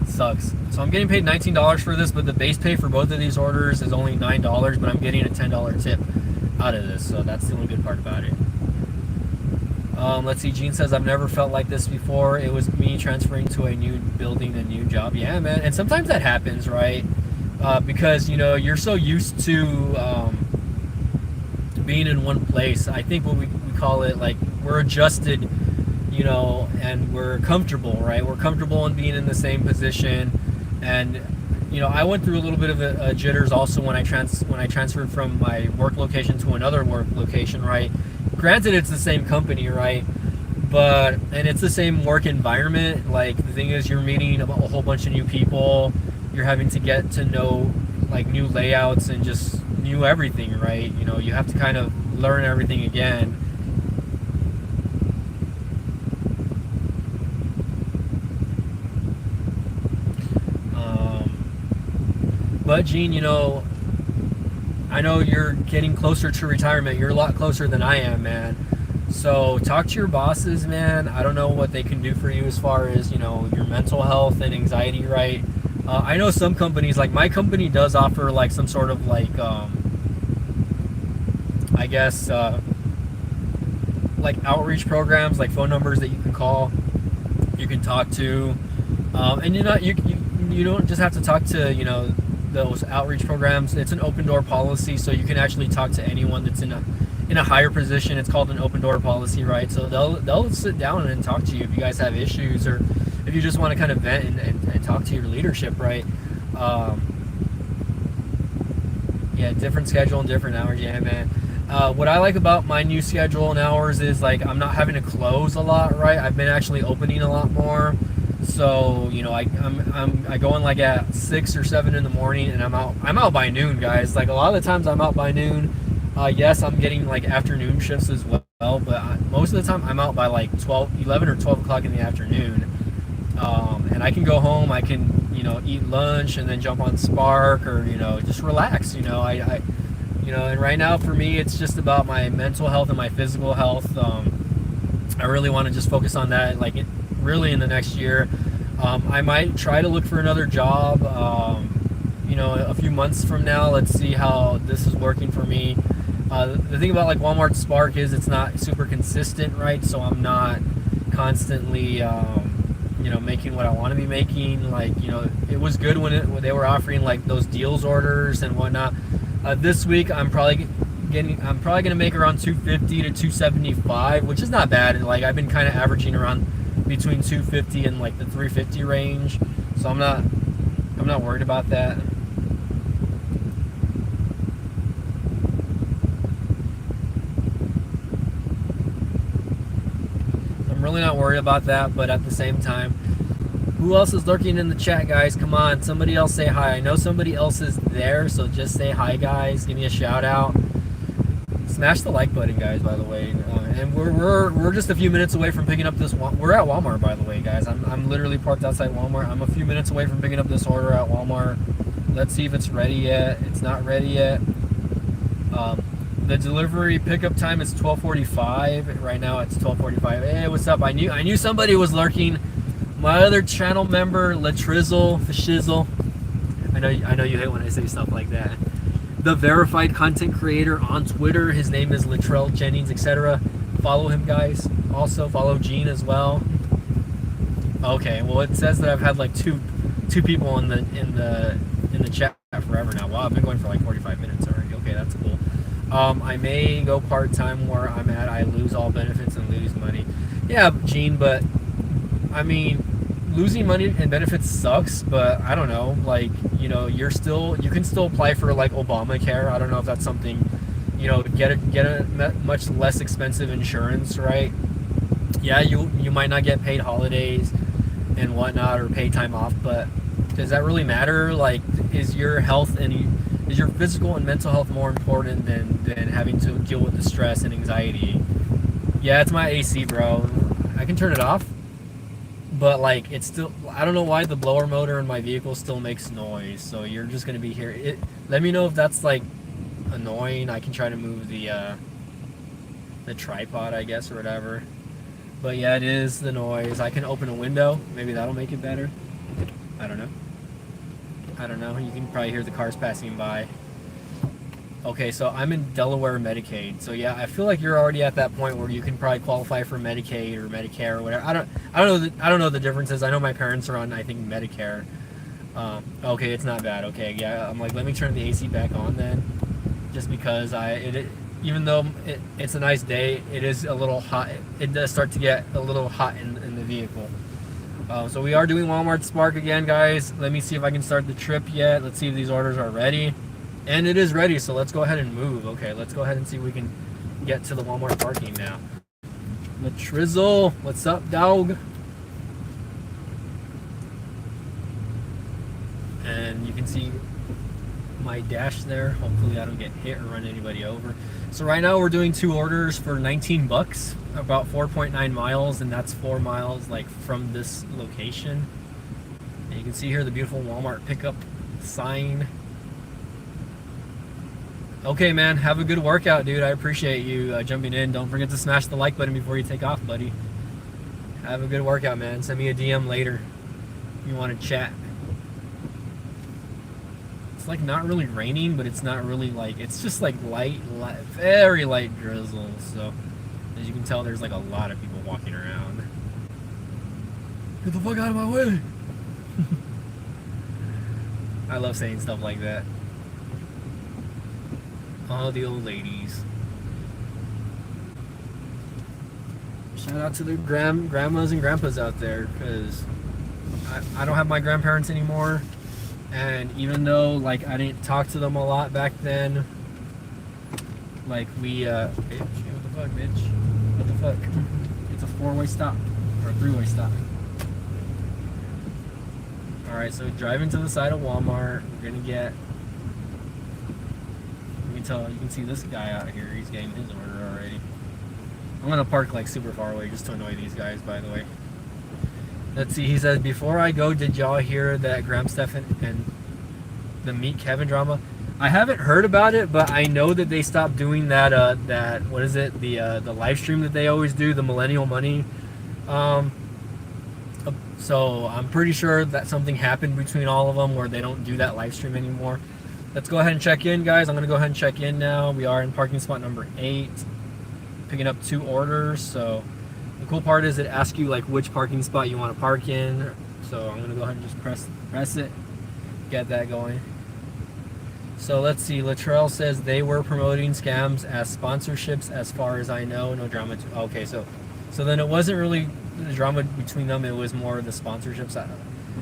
it sucks. So I'm getting paid $19 for this, but the base pay for both of these orders is only $9, but I'm getting a $10 tip out of this, so that's the only good part about it. Let's see, Gene says, I've never felt like this before. It was me transferring to a new building, a new job. Yeah, man, and sometimes that happens, right? Because, you know, you're so used to being in one place. I think what we call it, like, we're adjusted, you know, and we're comfortable, right? We're comfortable in being in the same position. And, you know, I went through a little bit of a jitters also when I transferred from my work location to another work location, right? Granted, it's the same company, right? And it's the same work environment. Like, the thing is, you're meeting a whole bunch of new people. You're having to get to know, like, new layouts and just new everything, right? You know, you have to kind of learn everything again. But Gene, you know, I know you're getting closer to retirement. You're a lot closer than I am, man. So talk to your bosses, man. I don't know what they can do for you as far as, you know, your mental health and anxiety, right? I know some companies, like my company does offer like some sort of like, I guess, like outreach programs, like phone numbers that you can call, you can talk to. And you don't just have to talk to, you know, those outreach programs. It's an open door policy, so you can actually talk to anyone that's in a higher position. It's called an open door policy, right? So they'll sit down and talk to you if you guys have issues, or if you just want to kind of vent and talk to your leadership, right? Yeah, different schedule and different hours. Yeah, man. What I like about my new schedule and hours is, like, I'm not having to close a lot, right? I've been actually opening a lot more. So, you know, I go in like at 6 or 7 in the morning, and I'm out by noon, guys. Like, a lot of the times I'm out by noon. Yes, I'm getting like afternoon shifts as well, but most of the time I'm out by like 11 or 12 o'clock in the afternoon. And I can go home, I can, you know, eat lunch and then jump on Spark, or, you know, just relax, you know. You know, and right now for me, it's just about my mental health and my physical health. I really want to just focus on that, like, really in the next year. I might try to look for another job. You know, a few months from now. Let's see how this is working for me. The thing about like Walmart Spark is it's not super consistent, right? So I'm not constantly, you know, making what I want to be making. Like, you know, it was good when they were offering like those deals orders and whatnot. This week I'm probably gonna make around 250 to 275, which is not bad. And like I've been kind of averaging around between 250 and like the 350 range, so I'm not worried about that. I'm really not worried about that, but at the same time, who else is lurking in the chat, guys? Come on, somebody else say hi. I know somebody else is there, so just say hi, guys. Give me a shout out. Smash the like button, guys, by the way. And we're just a few minutes away from picking up this. We're at Walmart, by the way, guys. I'm literally parked outside Walmart. I'm a few minutes away from picking up this order at Walmart. Let's see if it's ready yet. It's not ready yet. The delivery pickup time is 12:45. Right now it's 12:45. Hey, what's up? I knew somebody was lurking. My other channel member, Latrizzle, the Shizzle. I know you hate when I say stuff like that. The verified content creator on Twitter. His name is Latrell Jennings, etc. Follow him, guys. Also follow Gene as well. Okay, well it says that I've had like two people in the chat forever now. Wow, I've been going for like 45 minutes already. Okay, that's cool. I may go part-time where I'm at. I lose all benefits and lose money. Yeah, Gene, but I mean, losing money and benefits sucks, but I don't know, like, you know, you can still apply for like Obamacare. I don't know if that's something, you know, get a much less expensive insurance, right? Yeah, you might not get paid holidays and whatnot or paid time off, but does that really matter? Like, is your health and is your physical and mental health more important than having to deal with the stress and anxiety? Yeah, it's my AC, bro. I can turn it off, but like it's still, I don't know why the blower motor in my vehicle still makes noise. So you're just gonna be here. Let me know if that's like annoying. I can try to move the tripod, I guess, or whatever. But yeah, it is the noise. I can open a window. Maybe that'll make it better. I don't know. You can probably hear the cars passing by. Okay, so I'm in Delaware Medicaid. So yeah, I feel like you're already at that point where you can probably qualify for Medicaid or Medicare or whatever. I don't know the differences. I know my parents are on, I think, Medicare. Okay, it's not bad. Okay, yeah, I'm like, let me turn the AC back on then, just because even though it's a nice day, it is a little hot. It does start to get a little hot in the vehicle. So we are doing Walmart Spark again, guys. Let me see if I can start the trip yet. Let's see if these orders are ready. And it is ready, so let's go ahead and move. Okay, let's go ahead and see if we can get to the Walmart parking now. Latrizzle, what's up, dog? And you can see my dash there. Hopefully I don't get hit or run anybody over. So right now we're doing 2 orders for 19 bucks, about 4.9 miles, and that's 4 miles like from this location. And you can see here the beautiful Walmart pickup sign. Okay, man, have a good workout, dude. I appreciate you jumping in. Don't forget to smash the like button before you take off, buddy. Have a good workout, man. Send me a DM later if you want to chat. It's like not really raining, but it's not really like, it's just like light, very light drizzle. So as you can tell, there's like a lot of people walking around. Get the fuck out of my way. I love saying stuff like that. All the old ladies. Shout out to the grandmas and grandpas out there, because I don't have my grandparents anymore, and even though like I didn't talk to them a lot back then, like we bitch, what the fuck, bitch, what the fuck, it's a 4-way stop or a 3-way stop. All right, so driving to the side of Walmart, we're gonna get. You can see this guy out here. He's getting his order already. I'm gonna park like super far away just to annoy these guys, by the way. Let's see. He says, before I go, did y'all hear that Graham Stephan and the Meet Kevin drama? I haven't heard about it, but I know that they stopped doing that. That what is it? The live stream that they always do, the Millennial Money. So I'm pretty sure that something happened between all of them where they don't do that live stream anymore. Let's go ahead and check in, guys. I'm gonna go ahead and check in now. We are in parking spot number 8, picking up 2 orders. So the cool part is it asks you like which parking spot you want to park in. So I'm gonna go ahead and just press it, get that going. So let's see. Latrell says they were promoting scams as sponsorships, as far as I know. No drama. Okay, so then it wasn't really the drama between them. It was more the sponsorships.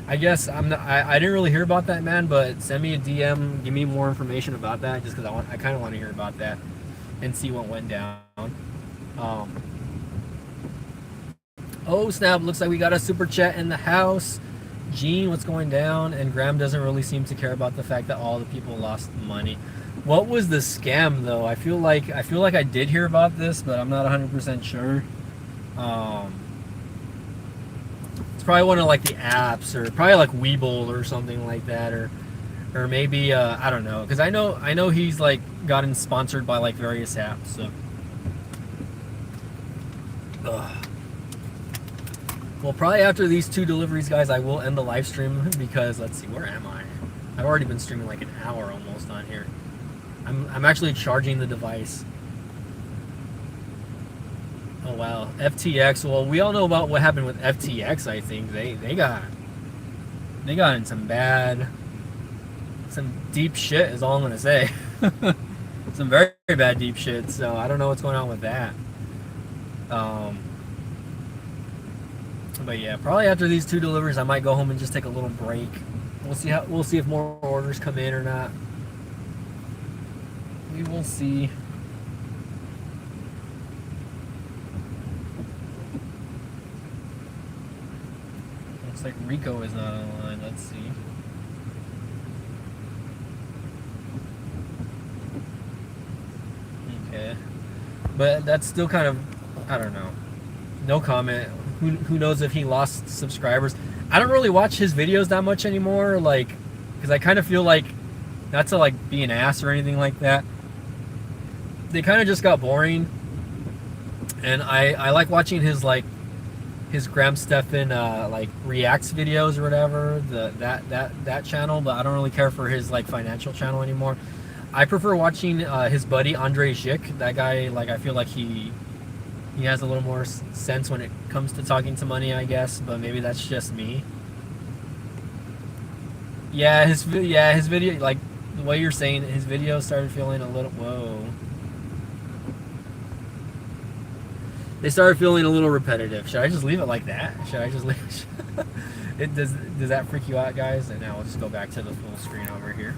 I guess I'm not. I didn't really hear about that, man. But send me a DM. Give me more information about that, just because I kind of want to hear about that and see what went down. Oh snap! Looks like we got a super chat in the house. Gene, what's going down? And Graham doesn't really seem to care about the fact that all the people lost money. What was the scam though? I feel like I did hear about this, but I'm not 100% sure. It's probably one of like the apps, or probably like Webull or something like that, or maybe I don't know, because I know he's like gotten sponsored by like various apps. So. Ugh. Well, probably after these 2 deliveries, guys, I will end the live stream because, let's see, where am I? I've already been streaming like an hour almost on here. I'm actually charging the device. Oh, wow. FTX. Well, we all know about what happened with FTX, I think. They got in some deep shit is all I'm going to say. Some very, very bad deep shit. So I don't know what's going on with that. But yeah, probably after these 2 deliveries, I might go home and just take a little break. We'll see if more orders come in or not. We will see. Looks like Rico is not online. Let's see. Okay, but that's still kind of, I don't know. No comment. Who knows if he lost subscribers? I don't really watch his videos that much anymore, like, because I kind of feel like, not to like be an ass or anything like that, they kind of just got boring. And I like watching his Graham Stephan like reacts videos or whatever, that channel, but I don't really care for his like financial channel anymore. I prefer watching his buddy Andre Schick. That guy, like, I feel like he has a little more sense when it comes to talking to money, I guess, but maybe that's just me. Yeah, his video, like the way you're saying it, his video started feeling a little, whoa. They started feeling a little repetitive. Should I just leave it like that? Should I just leave it? Does that freak you out, guys? And now we'll just go back to the full screen over here.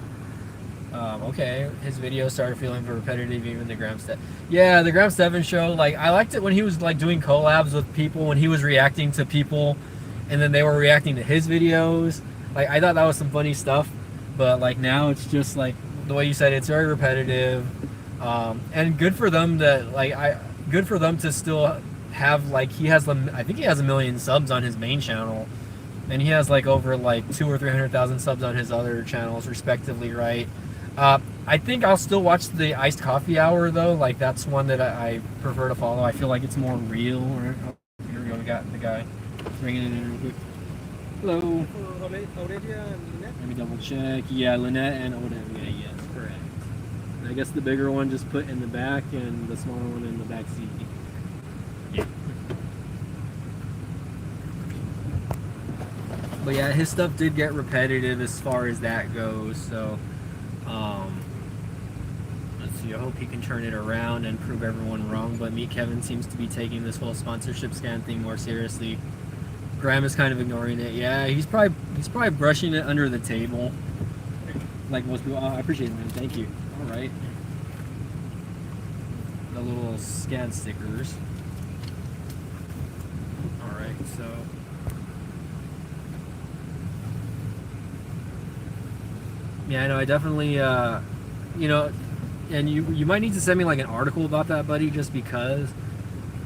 Okay, his videos started feeling repetitive, even the Graham Stephan. Yeah, the Graham Stephan show, like, I liked it when he was like doing collabs with people, when he was reacting to people, and then they were reacting to his videos. Like, I thought that was some funny stuff, but like now it's just like the way you said, it's very repetitive. And good for them that good for them to still have, like, I think he has 1 million subs on his main channel, and he has like over like 200,000 or 300,000 subs on his other channels respectively, right? I think I'll still watch the Iced Coffee Hour though. Like, that's one that I prefer to follow. I feel like it's more real. Oh, here we go. We got the guy bringing it in real quick. Hello. Let me double check. Yeah, Lynette and Odette. Yeah, yes, correct. And I guess the bigger one just put in the back, and the smaller one in the back seat. Yeah. But yeah, his stuff did get repetitive as far as that goes. So. Let's see, I hope he can turn it around and prove everyone wrong, but me, Kevin, seems to be taking this whole sponsorship scam thing more seriously. Graham is kind of ignoring it. Yeah, he's probably brushing it under the table, like most people. Oh, I appreciate it, man. Thank you. All right. The little scan stickers. All right, so. Yeah, I know. I definitely, you know, and you might need to send me like an article about that, buddy, just because.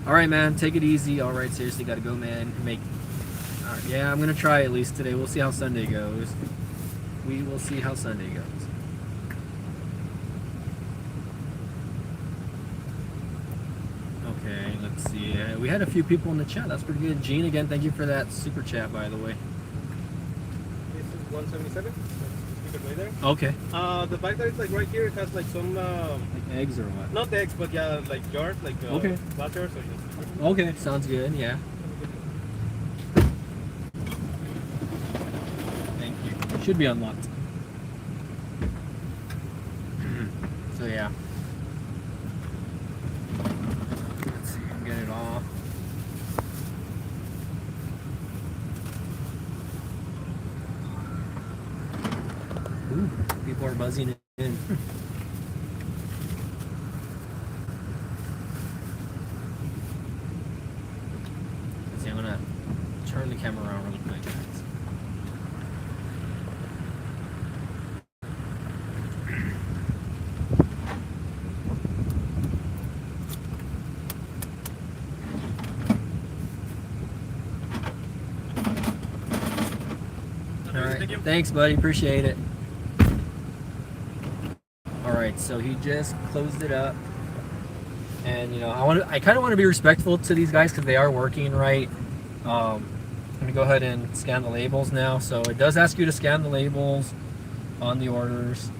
All right, man, take it easy. All right, seriously, gotta go, man. All right, yeah, I'm gonna try at least today. We'll see how Sunday goes. We will see how Sunday goes. Okay, let's see. We had a few people in the chat. That's pretty good. Gene, again, thank you for that super chat, by the way. This is 177. You can wait there. Okay. The back there is like right here. It has like some Like eggs or what? not eggs, but yeah, like jars, like Okay. glass jars. So just Okay, sounds good. Yeah. Thank you. Should be unlocked. So yeah. Let's see. Get it off. Ooh, people are buzzing in. Let's see, I'm gonna turn the camera around really quick, guys. All right. Thank you. Thanks, buddy. Appreciate it. All right, so he just closed it up, and I kind of want to be respectful to these guys because they are working right. I'm gonna go ahead and scan the labels now. So it does ask you to scan the labels on the orders.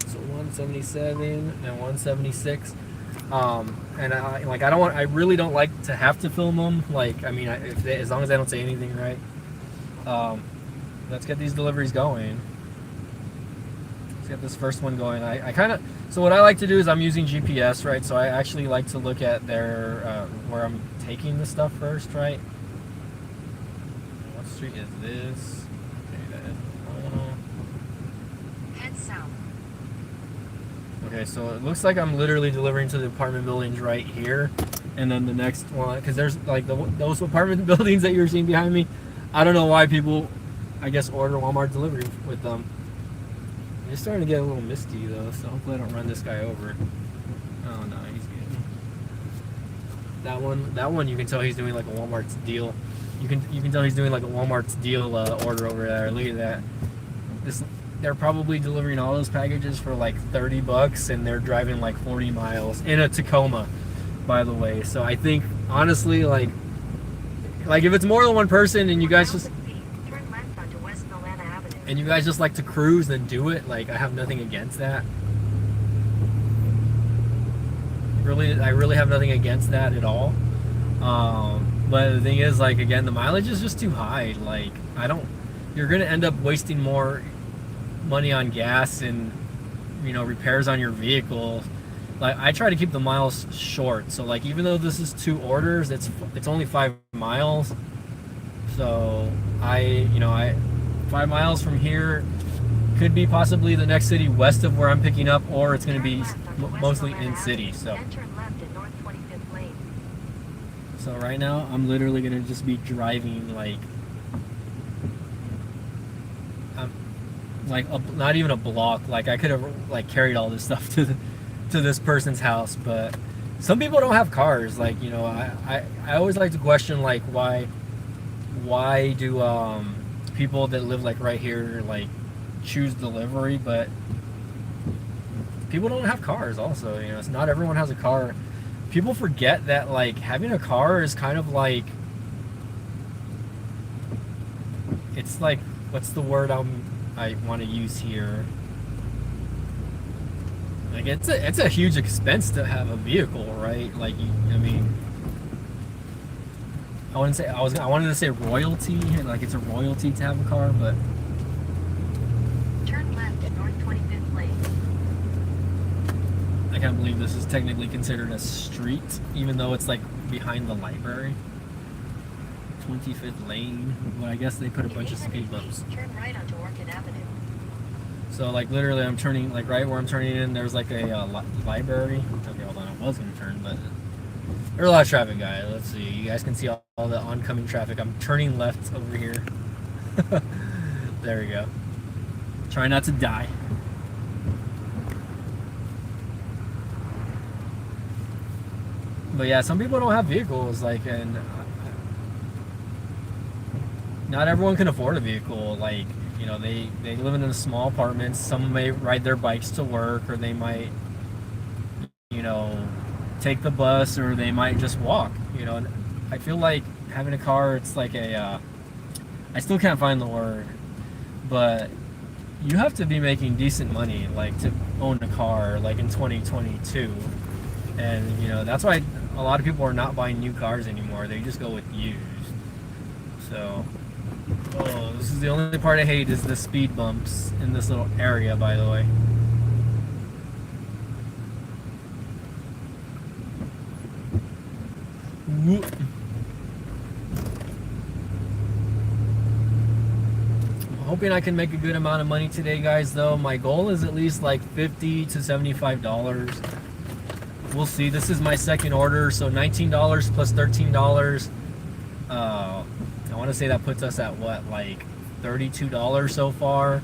So 177 and 176. And I really don't like to have to film them. Like, I mean, as long as I don't say anything, right? Let's get these deliveries going. Let's get this first one going. So what I like to do is I'm using GPS, right? So I actually like to look at their where I'm taking the stuff first, right? What street is this? Okay, that is. Head south. Okay, so it looks like I'm literally delivering to the apartment buildings right here, and then the next one, because there's like those apartment buildings that you're seeing behind me. I don't know why people, I guess, order Walmart delivery with them. It's starting to get a little misty though, so hopefully I don't run this guy over. Oh no, he's good. That one, you can tell he's doing like a Walmart's deal. You can tell he's doing like a Walmart's deal order over there. Look at that. They're probably delivering all those packages for like $30, and they're driving like 40 miles in a Tacoma, by the way. So I think honestly, like if it's more than one person and you guys just Turn left onto West Milana Avenue. and you guys just like to cruise, then do it. Like, I have nothing against that. I really have nothing against that at all. But the thing is, like, again, the mileage is just too high. Like, you're gonna end up wasting more money on gas and repairs on your vehicle. Like, I try to keep the miles short. So like, even though this is 2 orders, it's only 5 miles. So I 5 miles from here could be possibly the next city west of where I'm picking up, or it's going to be mostly in city. So Then turn left in North 25th Lane. so right now I'm literally going to just be driving not even a block. Like, I could have like carried all this stuff to this person's house, but some people don't have cars. Like, I always like to question, like, why do people that live like right here like choose delivery, but people don't have cars also. It's not everyone has a car. People forget that like having a car is kind of like, it's like, what's the word I want to use here? Like, it's a huge expense to have a vehicle, right? Like, I wanted to say royalty, like it's a royalty to have a car, but Turn left in North 25th Lane. I can't believe this is technically considered a street, even though it's like behind the library. 25th Lane. Well, I guess they put a bunch of speed bumps. Turn right onto Orchid Avenue. So like literally I'm turning, like right where I'm turning in, there's like a library. Okay, hold on, I was gonna turn, but there's a lot of traffic, guys. Let's see, you guys can see all the oncoming traffic. I'm turning left over here. There we go. Try not to die. But yeah, some people don't have vehicles, like, and not everyone can afford a vehicle. Like, they live in small apartments. Some may ride their bikes to work, or they might you know, take the bus or they might just walk. You know, and I feel like having a car, it's like a, I still can't find the word, but you have to be making decent money, like to own a car, like in 2022. And, you know, that's why a lot of people are not buying new cars anymore. They just go with used. So, oh, this is the only part I hate is the speed bumps in this little area, by the way. Whoop. I'm hoping I can make a good amount of money today, guys, though. My goal is at least like $50 to $75. We'll see. This is my second order, so $19 plus $13. I want to say that puts us at what, like $32 so far.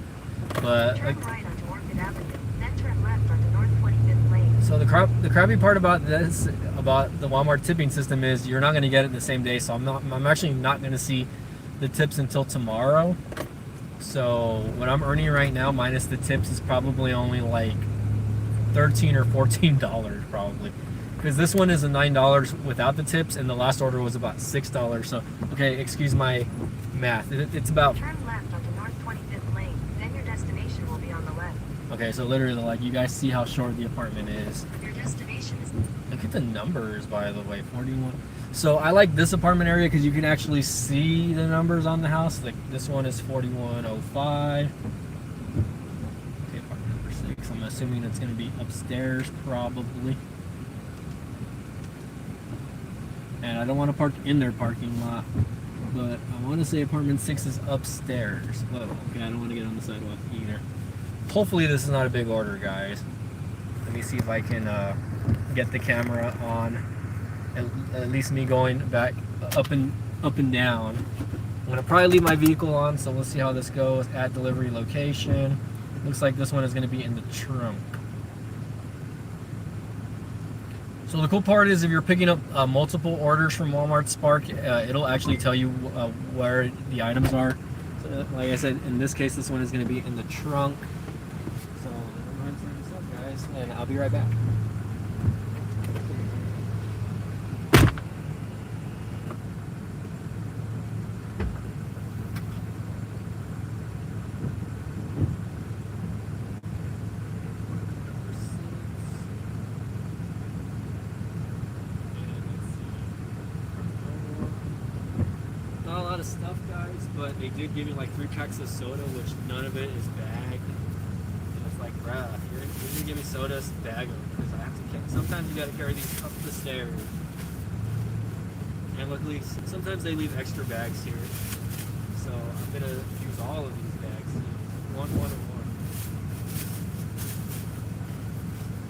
But Turn right onto Orchid Avenue, then turn left onto North 25th Lane. so the crappy part about this, about the Walmart tipping system, is you're not going to get it the same day. So I'm actually not going to see the tips until tomorrow. So what I'm earning right now minus the tips is probably only like $13 or $14 probably, because this one is a $9 without the tips, and the last order was about $6. So okay, excuse my math. It's about, Turn left onto North 25th Lane, then your destination will be on the left. okay, so literally, like, you guys see how short the apartment is. Your destination is Look at the numbers, by the way. 41. So I like this apartment area because you can actually see the numbers on the house. Like this one is 4105. Okay, apartment number 6. I'm assuming it's going to be upstairs probably. And I don't want to park in their parking lot, but I want to say apartment 6 is upstairs. Whoa, okay, I don't want to get on the sidewalk either. Hopefully this is not a big order, guys. Let me see if I can get the camera on. At least me going back up and down. I'm gonna probably leave my vehicle on, so we'll see how this goes. At delivery location. Looks like this one is gonna be in the trunk. So the cool part is if you're picking up multiple orders from Walmart Spark, it'll actually tell you where the items are. So, like I said, in this case, this one is gonna be in the trunk. So I'm gonna turn this up, guys, and I'll be right back. Not a lot of stuff, guys, but they did give me like 3 packs of soda, which none of it is bagged. And it's like, bruh, you're gonna give me sodas, bag them, because I have to carry. Sometimes you gotta carry these up the stairs. And luckily, sometimes they leave extra bags here. So I'm gonna use all of these bags. One or more.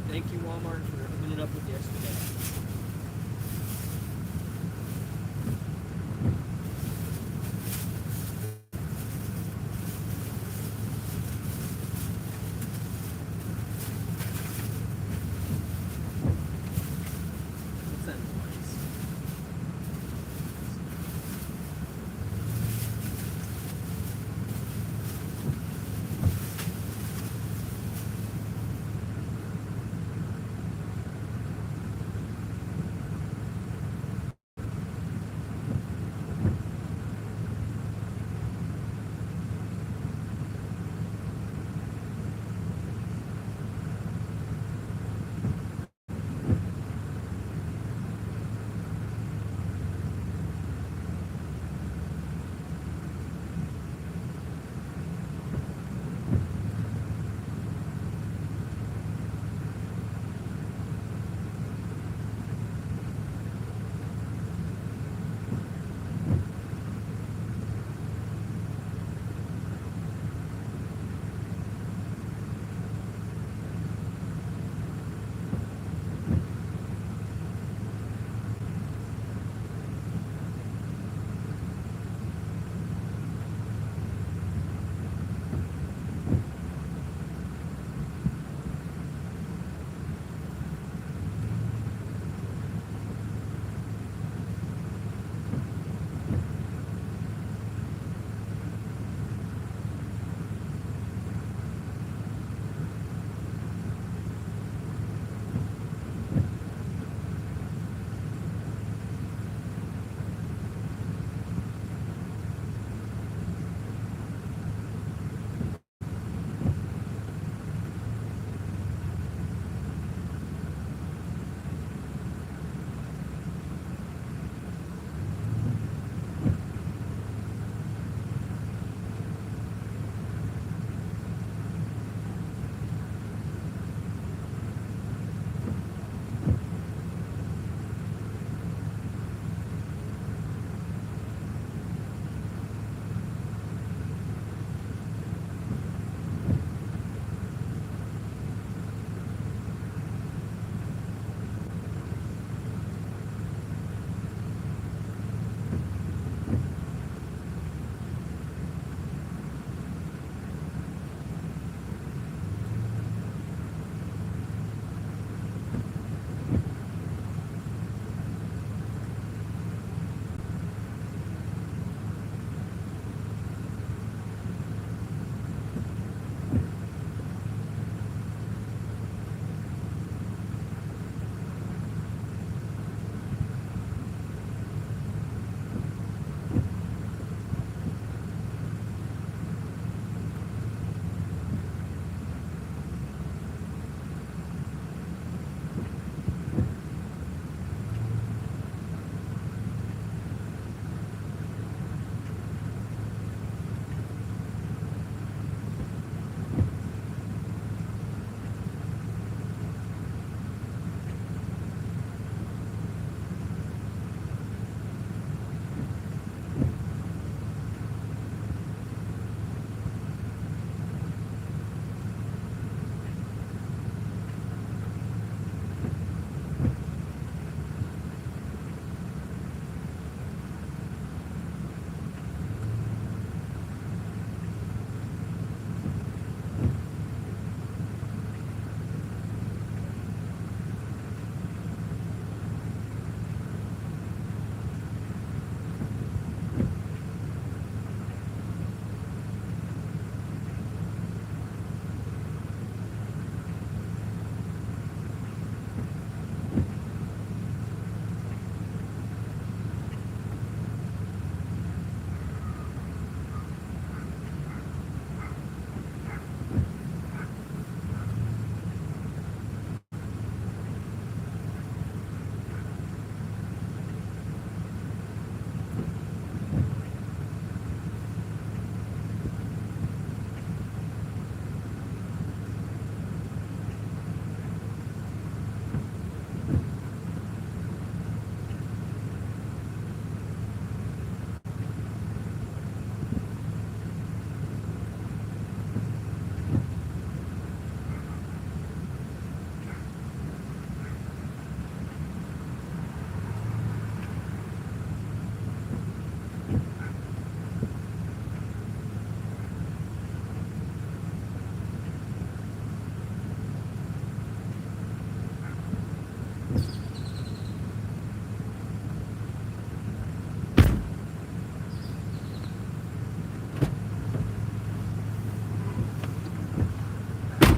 Thank you, Walmart, for hooking it up with the extra bags. What's that noise?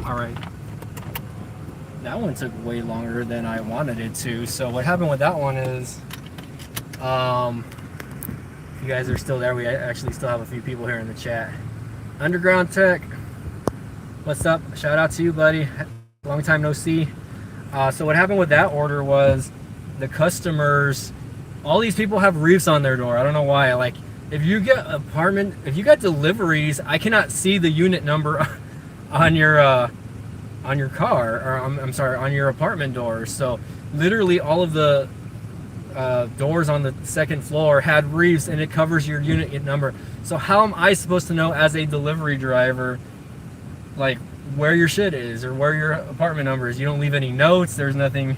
All right. That one took way longer than I wanted it to. So what happened with that one is, if you guys are still there, we actually still have a few people here in the chat. Underground Tech, what's up? Shout out to you, buddy. Long time no see. So what happened with that order was the customers, all these people have reefs on their door. I don't know why. Like, if you get deliveries, I cannot see the unit number on your car, or I'm sorry, on your apartment doors. So literally all of the doors on the second floor had reefs, and it covers your unit number. So how am I supposed to know as a delivery driver, like, where your shit is or where your apartment number is? You don't leave any notes. There's nothing.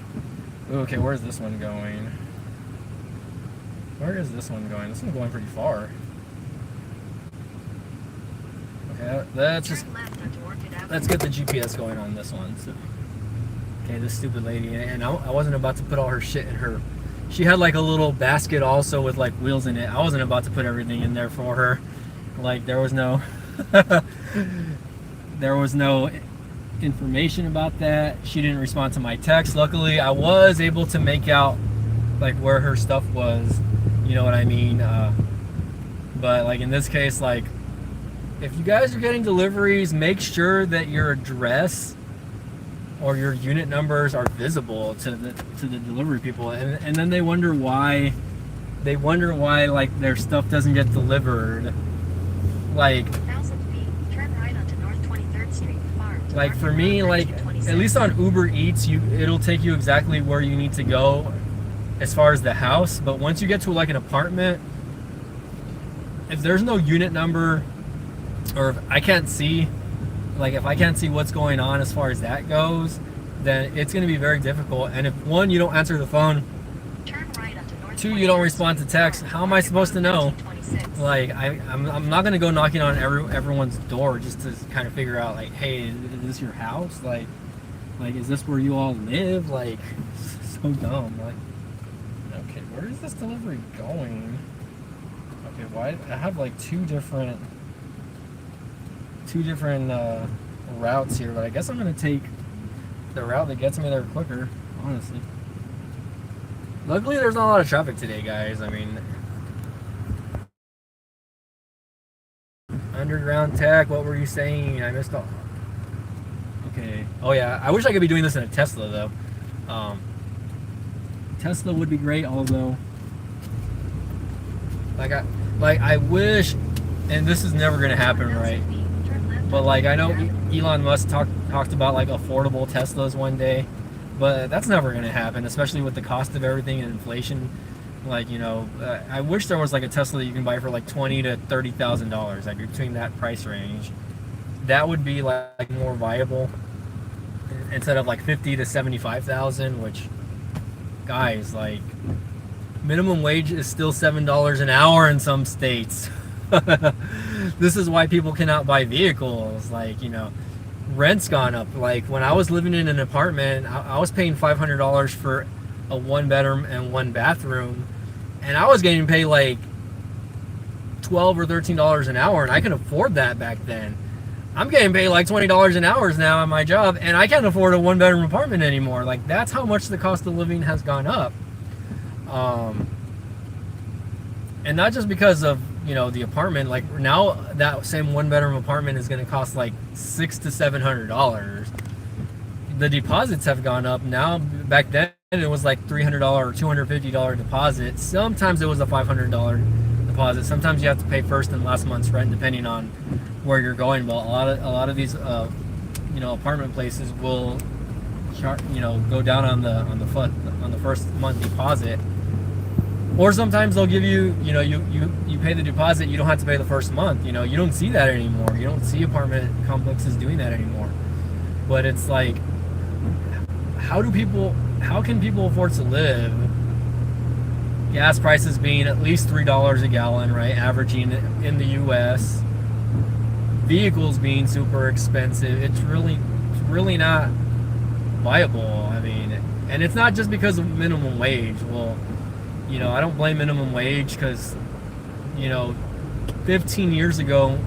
Okay, where's this one going? Where is this one going? This one's going pretty far. Okay, let's get the GPS going on this one. So, okay, this stupid lady, and I wasn't about to put all her shit in her. She had like a little basket also with like wheels in it. I wasn't about to put everything in there for her. Like, there was no there was no information about that. She didn't respond to my text. Luckily, I was able to make out like where her stuff was. You know what I mean? But like in this case, like, if you guys are getting deliveries, make sure that your address or your unit numbers are visible to the delivery people, and then they wonder why like their stuff doesn't get delivered. Like, 1,000 feet, turn right onto North 23rd Street, Farm. like for me, like at least on Uber Eats, it'll take you exactly where you need to go as far as the house. But once you get to like an apartment, if there's no unit number, or if I can't see, like if I can't see what's going on as far as that goes, then it's going to be very difficult. And if one, you don't answer the phone, Turn right onto North two, you don't 23rd respond to Street, text, Farm. how am I supposed to know? 26. Like, I'm not going to go knocking on everyone's door just to kind of figure out, like, hey, is this your house? Like is this where you all live? Like, so dumb. Like, okay, where is this delivery going? Okay, why? I have like two different routes here, but I guess I'm going to take the route that gets me there quicker, honestly. Luckily, there's not a lot of traffic today, guys. I mean, Underground Tech, what were you saying? I missed all. Okay. Oh yeah, I wish I could be doing this in a Tesla though. Tesla would be great, although I wish, and this is never gonna happen, right? But like, I know Elon Musk talked about like affordable Teslas one day, but that's never gonna happen, especially with the cost of everything and inflation. Like, you know, I wish there was like a Tesla that you can buy for like $20,000 to $30,000, like between that price range. That would be like more viable instead of like $50,000 to $75,000. Which, guys, like, minimum wage is still $7 an hour in some states. This is why people cannot buy vehicles. Like, you know, rent's gone up. Like, when I was living in an apartment, I was paying $500 for a 1-bedroom and 1-bathroom, and I was getting paid like $12 or $13 an hour, and I could afford that back then. I'm getting paid like $20 an hour now at my job, and I can't afford a 1-bedroom apartment anymore. Like, that's how much the cost of living has gone up. And not just because of, you know, the apartment. Like, now that same 1-bedroom apartment is going to cost like $600 to $700. The deposits have gone up now. Back then it was like $300 or $250 deposit. Sometimes it was a $500 deposit. Sometimes you have to pay first and last month's rent depending on where you're going. But a lot of these you know, apartment places will go down on the first month deposit. Or sometimes they'll give you, you know, you pay the deposit, you don't have to pay the first month. You know, you don't see that anymore. You don't see apartment complexes doing that anymore. But it's like, how can people afford to live? Gas prices being at least $3 a gallon, right? Averaging in the US. Vehicles being super expensive. It's really not viable. I mean, and it's not just because of minimum wage. Well, you know, I don't blame minimum wage because, you know, 15 years ago,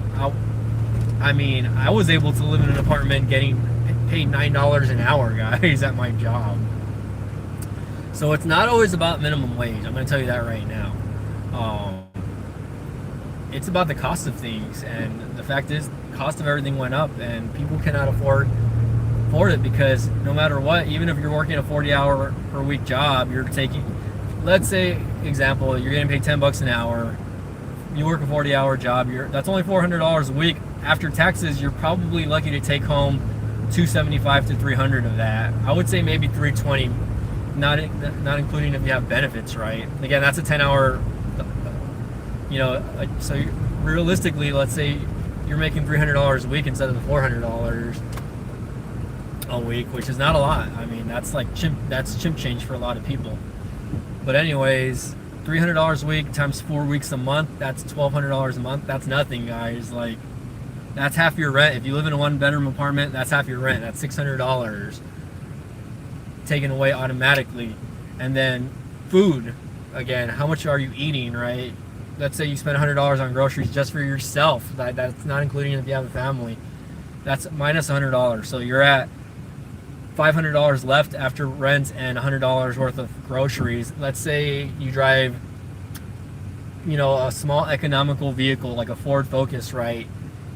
I was able to live in an apartment paid $9 an hour, guys, at my job. So it's not always about minimum wage. I'm going to tell you that right now. It's about the cost of things, and the fact is, cost of everything went up, and people cannot afford it because no matter what, even if you're working a 40-hour per week job, you're taking, let's say, example, you're getting paid $10 an hour. You work a 40-hour job. That's only $400 a week. After taxes, you're probably lucky to take home $275 to $300 of that. I would say maybe $320, not including if you have benefits, right? Again, that's a 10-hour. So realistically, let's say you're making $300 a week instead of the $400 a week, which is not a lot. I mean, that's like chimp change for a lot of people. But anyways, $300 a week times 4 weeks a month, that's $1,200 a month. That's nothing, guys. Like, that's half your rent. If you live in a one-bedroom apartment, that's half your rent. That's $600 taken away automatically. And then food, again, how much are you eating, right? Let's say you spend $100 on groceries just for yourself. That's not including if you have a family. That's minus $100. So you're at $500 left after rent and $100 worth of groceries. Let's say you drive, a small economical vehicle like a Ford Focus, right?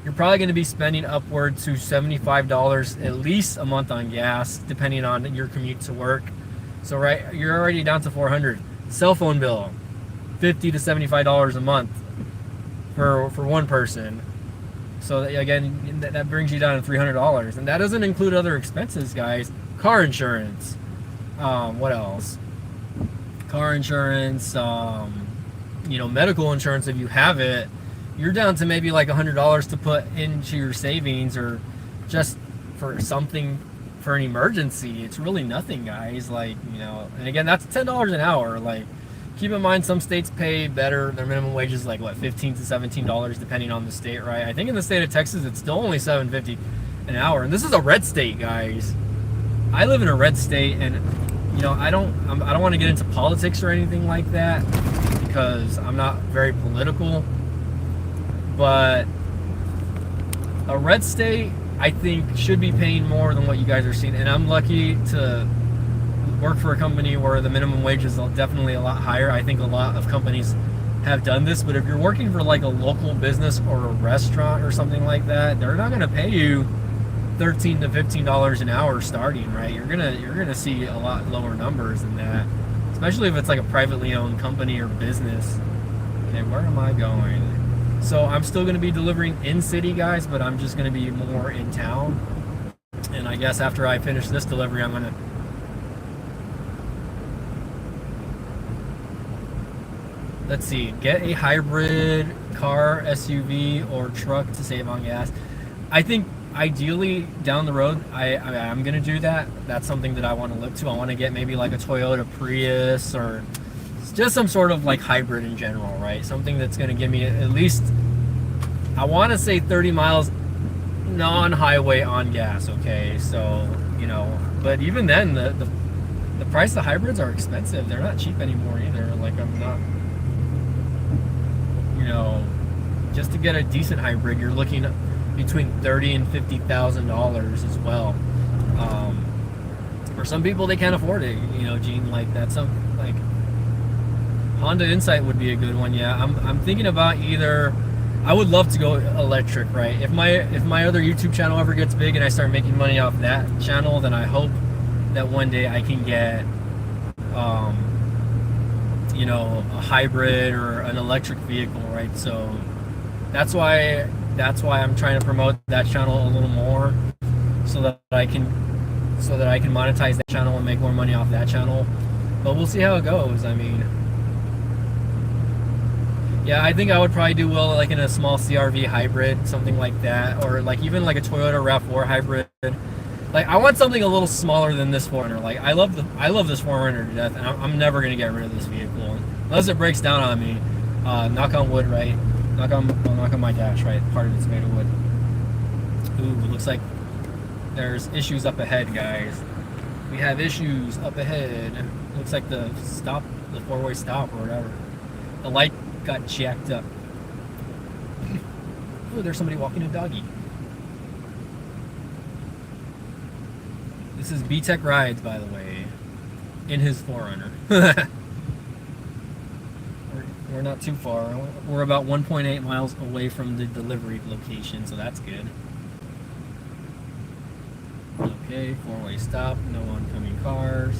You're probably going to be spending upward to $75 at least a month on gas, depending on your commute to work. So right, you're already down to $400. Cell phone bill, $50 to $75 a month for one person. So again, that brings you down to $300, and that doesn't include other expenses, guys. Car insurance. What else? Car insurance. Medical insurance if you have it. You're down to maybe like $100 to put into your savings, or just for something for an emergency. It's really nothing, guys. Like, and again, that's $10 an hour. Like, keep in mind, some states pay better. Their minimum wage is like, what, $15 to $17 depending on the state, right? I think in the state of Texas, it's still only $7.50 an hour. And this is a red state, guys. I live in a red state, and, I don't want to get into politics or anything like that because I'm not very political. But a red state, I think, should be paying more than what you guys are seeing. And I'm lucky to work for a company where the minimum wage is definitely a lot higher. I think a lot of companies have done this, but if you're working for like a local business or a restaurant or something like that, they're not going to pay you $13 to $15 an hour starting, right? You're gonna see a lot lower numbers than that, especially if it's like a privately owned company or business. Okay, where am I going? So I'm still going to be delivering in city, guys, but I'm just going to be more in town. And I guess after I finish this delivery, I'm going to let's see, get a hybrid car, SUV, or truck to save on gas. I think ideally down the road, I'm going to do that. That's something that I want to look to. I want to get maybe like a Toyota Prius, or just some sort of like hybrid in general, right? Something that's going to give me at least, I want to say 30 miles non-highway on gas, okay? So, but even then, the price of hybrids are expensive. They're not cheap anymore either. Like, I'm not, just to get a decent hybrid, you're looking between $30,000 and $50,000 as well. For some people, they can't afford it, Gene. Like, that's like Honda Insight would be a good one. Yeah, I'm thinking about either. I would love to go electric, right? If my other YouTube channel ever gets big and I start making money off that channel, then I hope that one day I can get a hybrid or an electric vehicle, right? So that's why I'm trying to promote that channel a little more, so that I can monetize that channel and make more money off that channel. But we'll see how it goes. I mean, yeah, I think I would probably do well like in a small CRV hybrid, something like that, or like even like a Toyota RAV4 hybrid. Like, I want something a little smaller than this 4Runner. Like, I love this 4Runner to death, and I'm never gonna get rid of this vehicle unless it breaks down on me. Knock on wood, right? Knock on my dash, right? Part of it's made of wood. Ooh, looks like there's issues up ahead, guys. We have issues up ahead. Looks like the four-way stop or whatever. The light got jacked up. Ooh, there's somebody walking a doggy. This is B-Tech Rides, by the way, in his 4Runner. We're not too far. We're about 1.8 miles away from the delivery location, so that's good. Okay, four-way stop, no oncoming cars.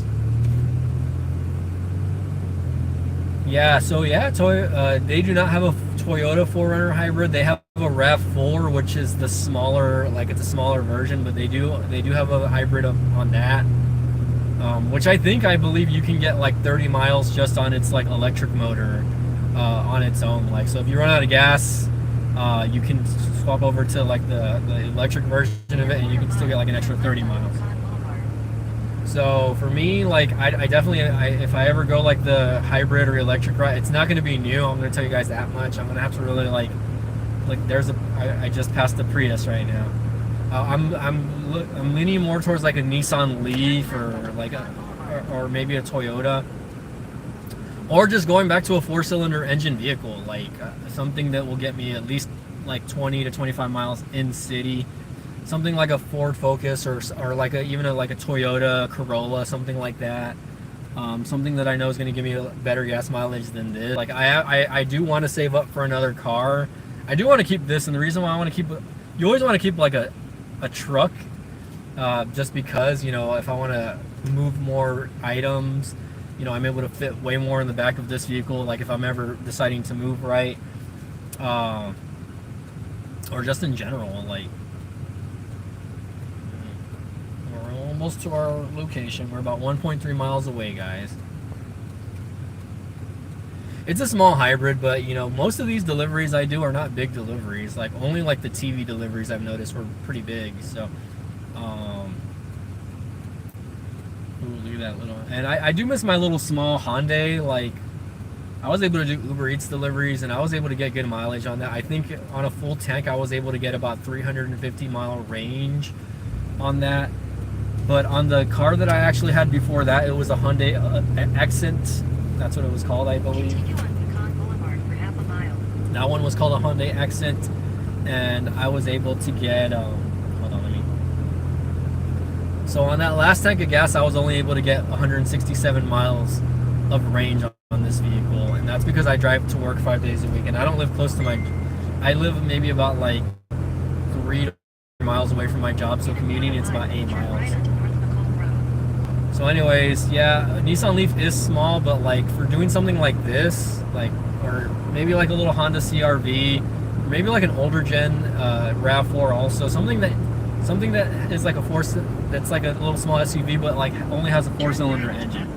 Yeah, so yeah, they do not have a Toyota 4Runner hybrid. They have a RAV4, which is the smaller, like it's a smaller version, but they do have a hybrid on that. Which I believe you can get like 30 miles just on its like electric motor on its own. Like, so if you run out of gas, you can swap over to like the electric version of it, and you can still get like an extra 30 miles. So for me, like I definitely, if I ever go like the hybrid or electric ride, it's not going to be new. I'm going to tell you guys that much. I'm going to have to really like I just passed the Prius right now. I'm leaning more towards like a Nissan Leaf or like or maybe a Toyota, or just going back to a 4-cylinder engine vehicle, like something that will get me at least like 20 to 25 miles in city. Something like a Ford Focus or like even a Toyota Corolla, something like that. Something that I know is going to give me a better gas mileage than this. Like I do want to save up for another car. I do want to keep this, and the reason why I want to keep it, you always want to keep like a truck, just because, you know, if I want to move more items, you know, I'm able to fit way more in the back of this vehicle. Like if I'm ever deciding to move right, or just in general, like. Almost to our location. We're about 1.3 miles away, guys. It's a small hybrid, but you know, most of these deliveries I do are not big deliveries. Like only like the TV deliveries I've noticed were pretty big. So ooh, look at that little, and I do miss my little small Hyundai. Like I was able to do Uber Eats deliveries, and I was able to get good mileage on that. I think on a full tank I was able to get about 350 mile range on that. But on the car that I actually had before that, it was a Hyundai Accent. That's what it was called, I believe. Continue on Pecan Boulevard for half a mile. That one was called a Hyundai Accent, and I was able to get. Hold on, let me. So on that last tank of gas, I was only able to get 167 miles of range on this vehicle, and that's because I drive to work 5 days a week, and I don't live close to my. I live maybe about like 3 to 4 miles away from my job, so commuting it's about 8 miles. So anyways, yeah, Nissan Leaf is small, but like for doing something like this, like, or maybe like a little Honda CR-V, or maybe like an older gen RAV4 also, something that is like that's like a little small SUV, but like only has a 4-cylinder engine.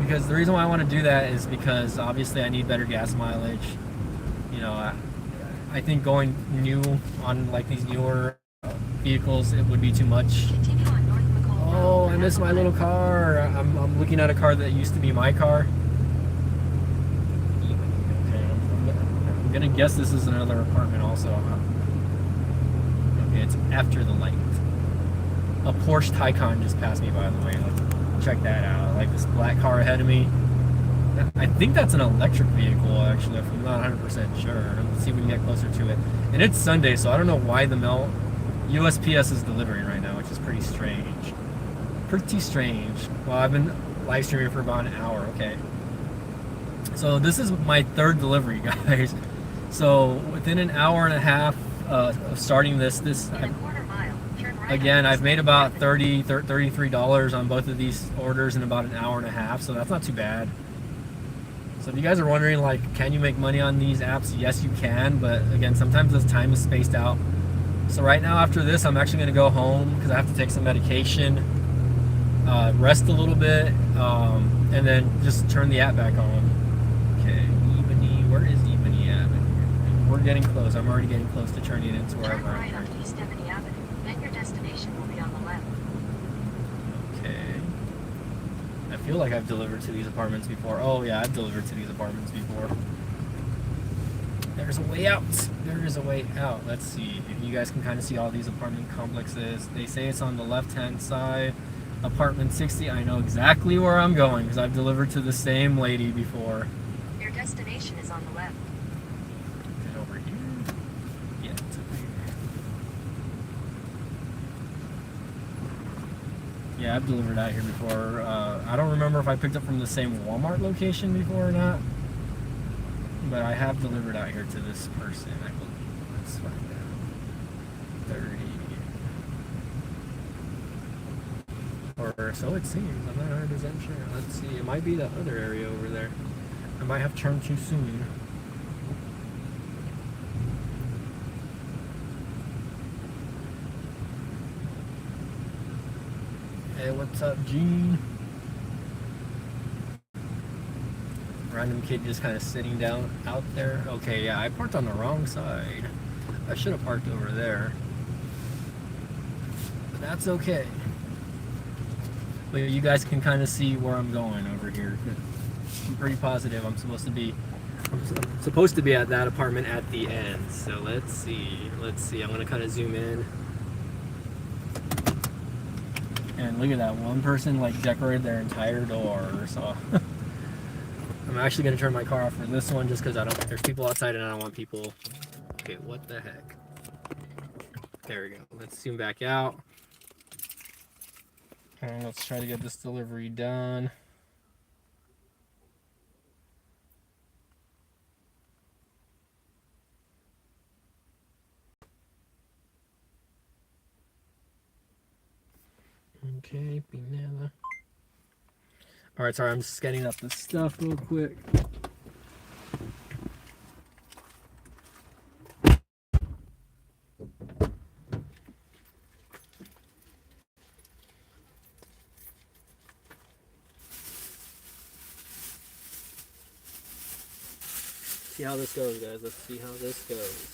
Because the reason why I want to do that is because obviously I need better gas mileage. You know, I think going new on like these newer vehicles, it would be too much. Oh, I miss my little car. I'm looking at a car that used to be my car. Okay, I'm gonna guess this is another apartment also. Okay, it's after the light. A Porsche Taycan just passed me, by the way. Check that out. Like this black car ahead of me. I think that's an electric vehicle, actually, if I'm not 100% sure. Let's see if we can get closer to it. And it's Sunday, so I don't know why the USPS is delivering right now, which is pretty strange. Pretty strange. Well, I've been live streaming for about an hour. Okay. So this is my third delivery, guys. So within an hour and a half of starting this, again, I've made about $33 on both of these orders in about an hour and a half. So that's not too bad. So if you guys are wondering, like, can you make money on these apps? Yes, you can. But again, sometimes this time is spaced out. So right now, after this, I'm actually going to go home because I have to take some medication. Rest a little bit, and then just turn the app back on. Okay, Ebony, where is Ebony at? We're getting close. I'm already getting close to turning into wherever Turn right I'm on East Ebony Avenue. Then your destination will be on the left. Okay. I feel like I've delivered to these apartments before. Oh yeah, I've delivered to these apartments before. There's a way out. There is a way out. Let's see if you guys can kind of see all these apartment complexes. They say it's on the left-hand side. Apartment 60, I know exactly where I'm going because I've delivered to the same lady before. Your destination is on the left. Is it over here? Yeah, it's over here. Yeah, I've delivered out here before. I don't remember if I picked up from the same Walmart location before or not, but I have delivered out here to this person, I believe. Let's find out. 30. Or so it seems. I'm not 100% sure. Let's see. It might be the other area over there. I might have turned too soon. Hey, what's up, Gene? Random kid just kind of sitting down out there. Okay, yeah, I parked on the wrong side. I should have parked over there. But that's okay. But you guys can kind of see where I'm going over here. I'm pretty positive I'm supposed to be at that apartment at the end. So let's see. I'm gonna kind of zoom in. And look at that, one person like decorated their entire door. So I'm actually gonna turn my car off for this one just because there's people outside and I don't want people. Okay, what the heck? There we go. Let's zoom back out. And let's try to get this delivery done. Okay, Pinella. Alright, sorry, I'm just getting up the stuff real quick. See how this goes, guys. Let's see how this goes.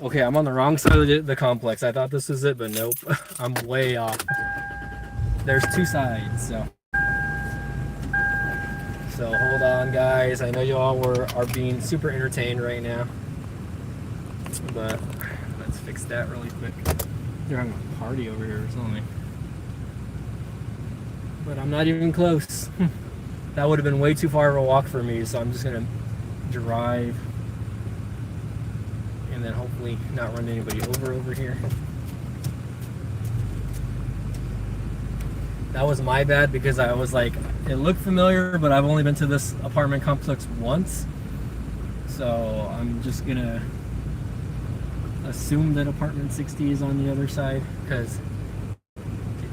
Okay, I'm on the wrong side of the complex. I thought this was it, but nope. I'm way off. There's two sides, so hold on, guys. I know you all are being super entertained right now, but let's fix that really quick. They're having a party over here or something, but I'm not even close. That would have been way too far of a walk for me, so I'm just gonna drive and then hopefully not run anybody over here. That was my bad because I was like, it looked familiar, but I've only been to this apartment complex once. So I'm just gonna assume that apartment 60 is on the other side, because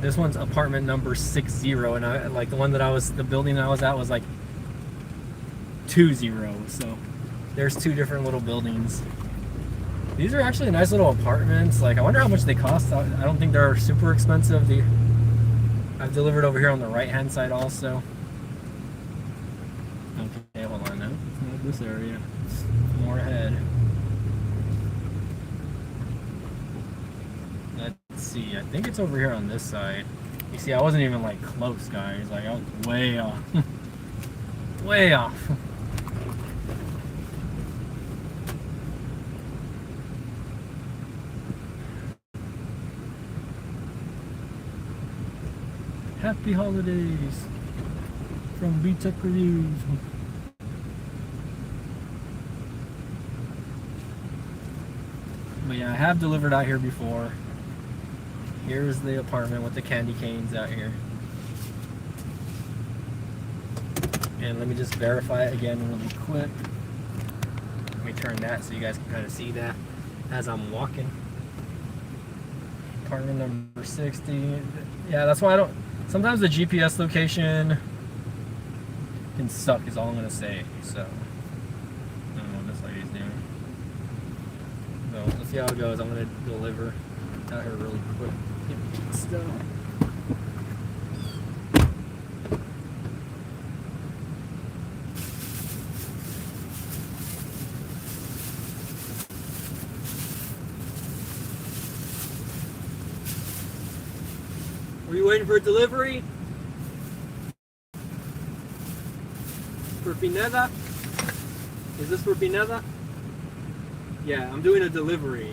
this one's apartment number 60, and I like the building that I was at was like 20. So there's two different little buildings. These are actually nice little apartments. Like, I wonder how much they cost. I don't think they're super expensive. I've delivered over here on the right hand side also. Okay, hold on now. It's not this area. It's more ahead. Let's see. I think it's over here on this side. You see, I wasn't even like close, guys. Like, I was way off. Way off. Happy holidays from B-Tech Reviews. But yeah, I have delivered out here before. Here's the apartment with the candy canes out here. And let me just verify it again really quick. Let me turn that so you guys can kind of see that as I'm walking. Apartment number 60. Yeah, that's why I don't. Sometimes the GPS location can suck, is all I'm gonna say. So, I don't know what this lady's doing. So, let's see how it goes. I'm gonna deliver out here really quick. Get stuff. Were you waiting for a delivery? For Pineda? Is this for Pineda? Yeah, I'm doing a delivery.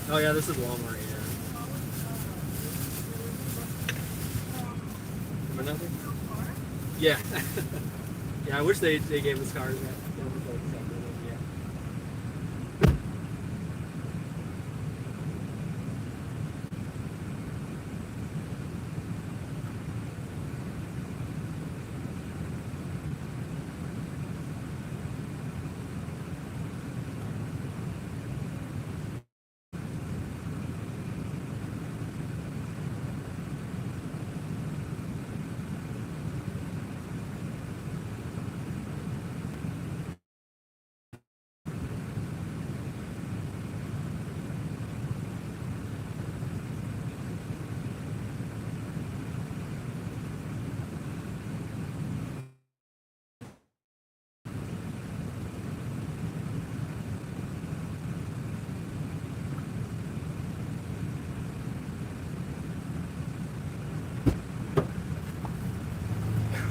Oh yeah, this is Walmart, yeah. Another? Yeah. Yeah, I wish they gave us cars. Yeah.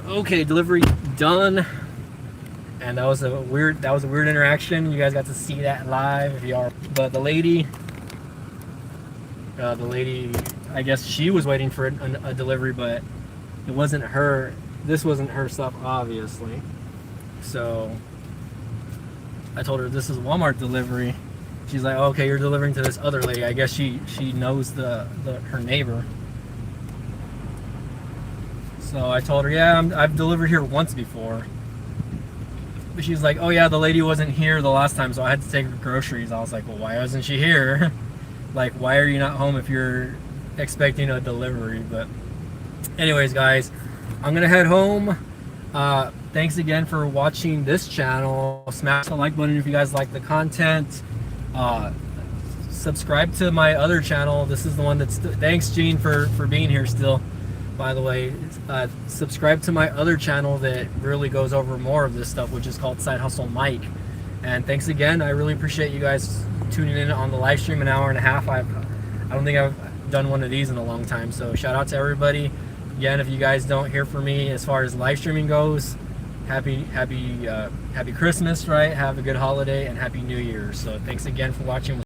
Okay, delivery done. And that was a weird interaction. You guys got to see that live if you are. But the lady, I guess she was waiting for a delivery, but it wasn't her. This wasn't her stuff, obviously. So I told her this is Walmart delivery. She's like, okay, you're delivering to this other lady. I guess she knows her neighbor. So I told her, yeah, I've delivered here once before. But she's like, oh yeah, the lady wasn't here the last time, so I had to take her groceries. I was like, well, why wasn't she here? Like, why are you not home if you're expecting a delivery? But anyways, guys, I'm gonna head home. Thanks again for watching this channel. Smash the like button if you guys like the content. Subscribe to my other channel. This is the one that's, thanks Gene for being here still, by the way. Subscribe to my other channel that really goes over more of this stuff, which is called Side Hustle Mike. And thanks again. I really appreciate you guys tuning in on the live stream, an hour and a half. I don't think I've done one of these in a long time, so shout out to everybody. Again, if you guys don't hear from me as far as live streaming goes, happy Christmas, right? Have a good holiday and happy New Year. So thanks again for watching.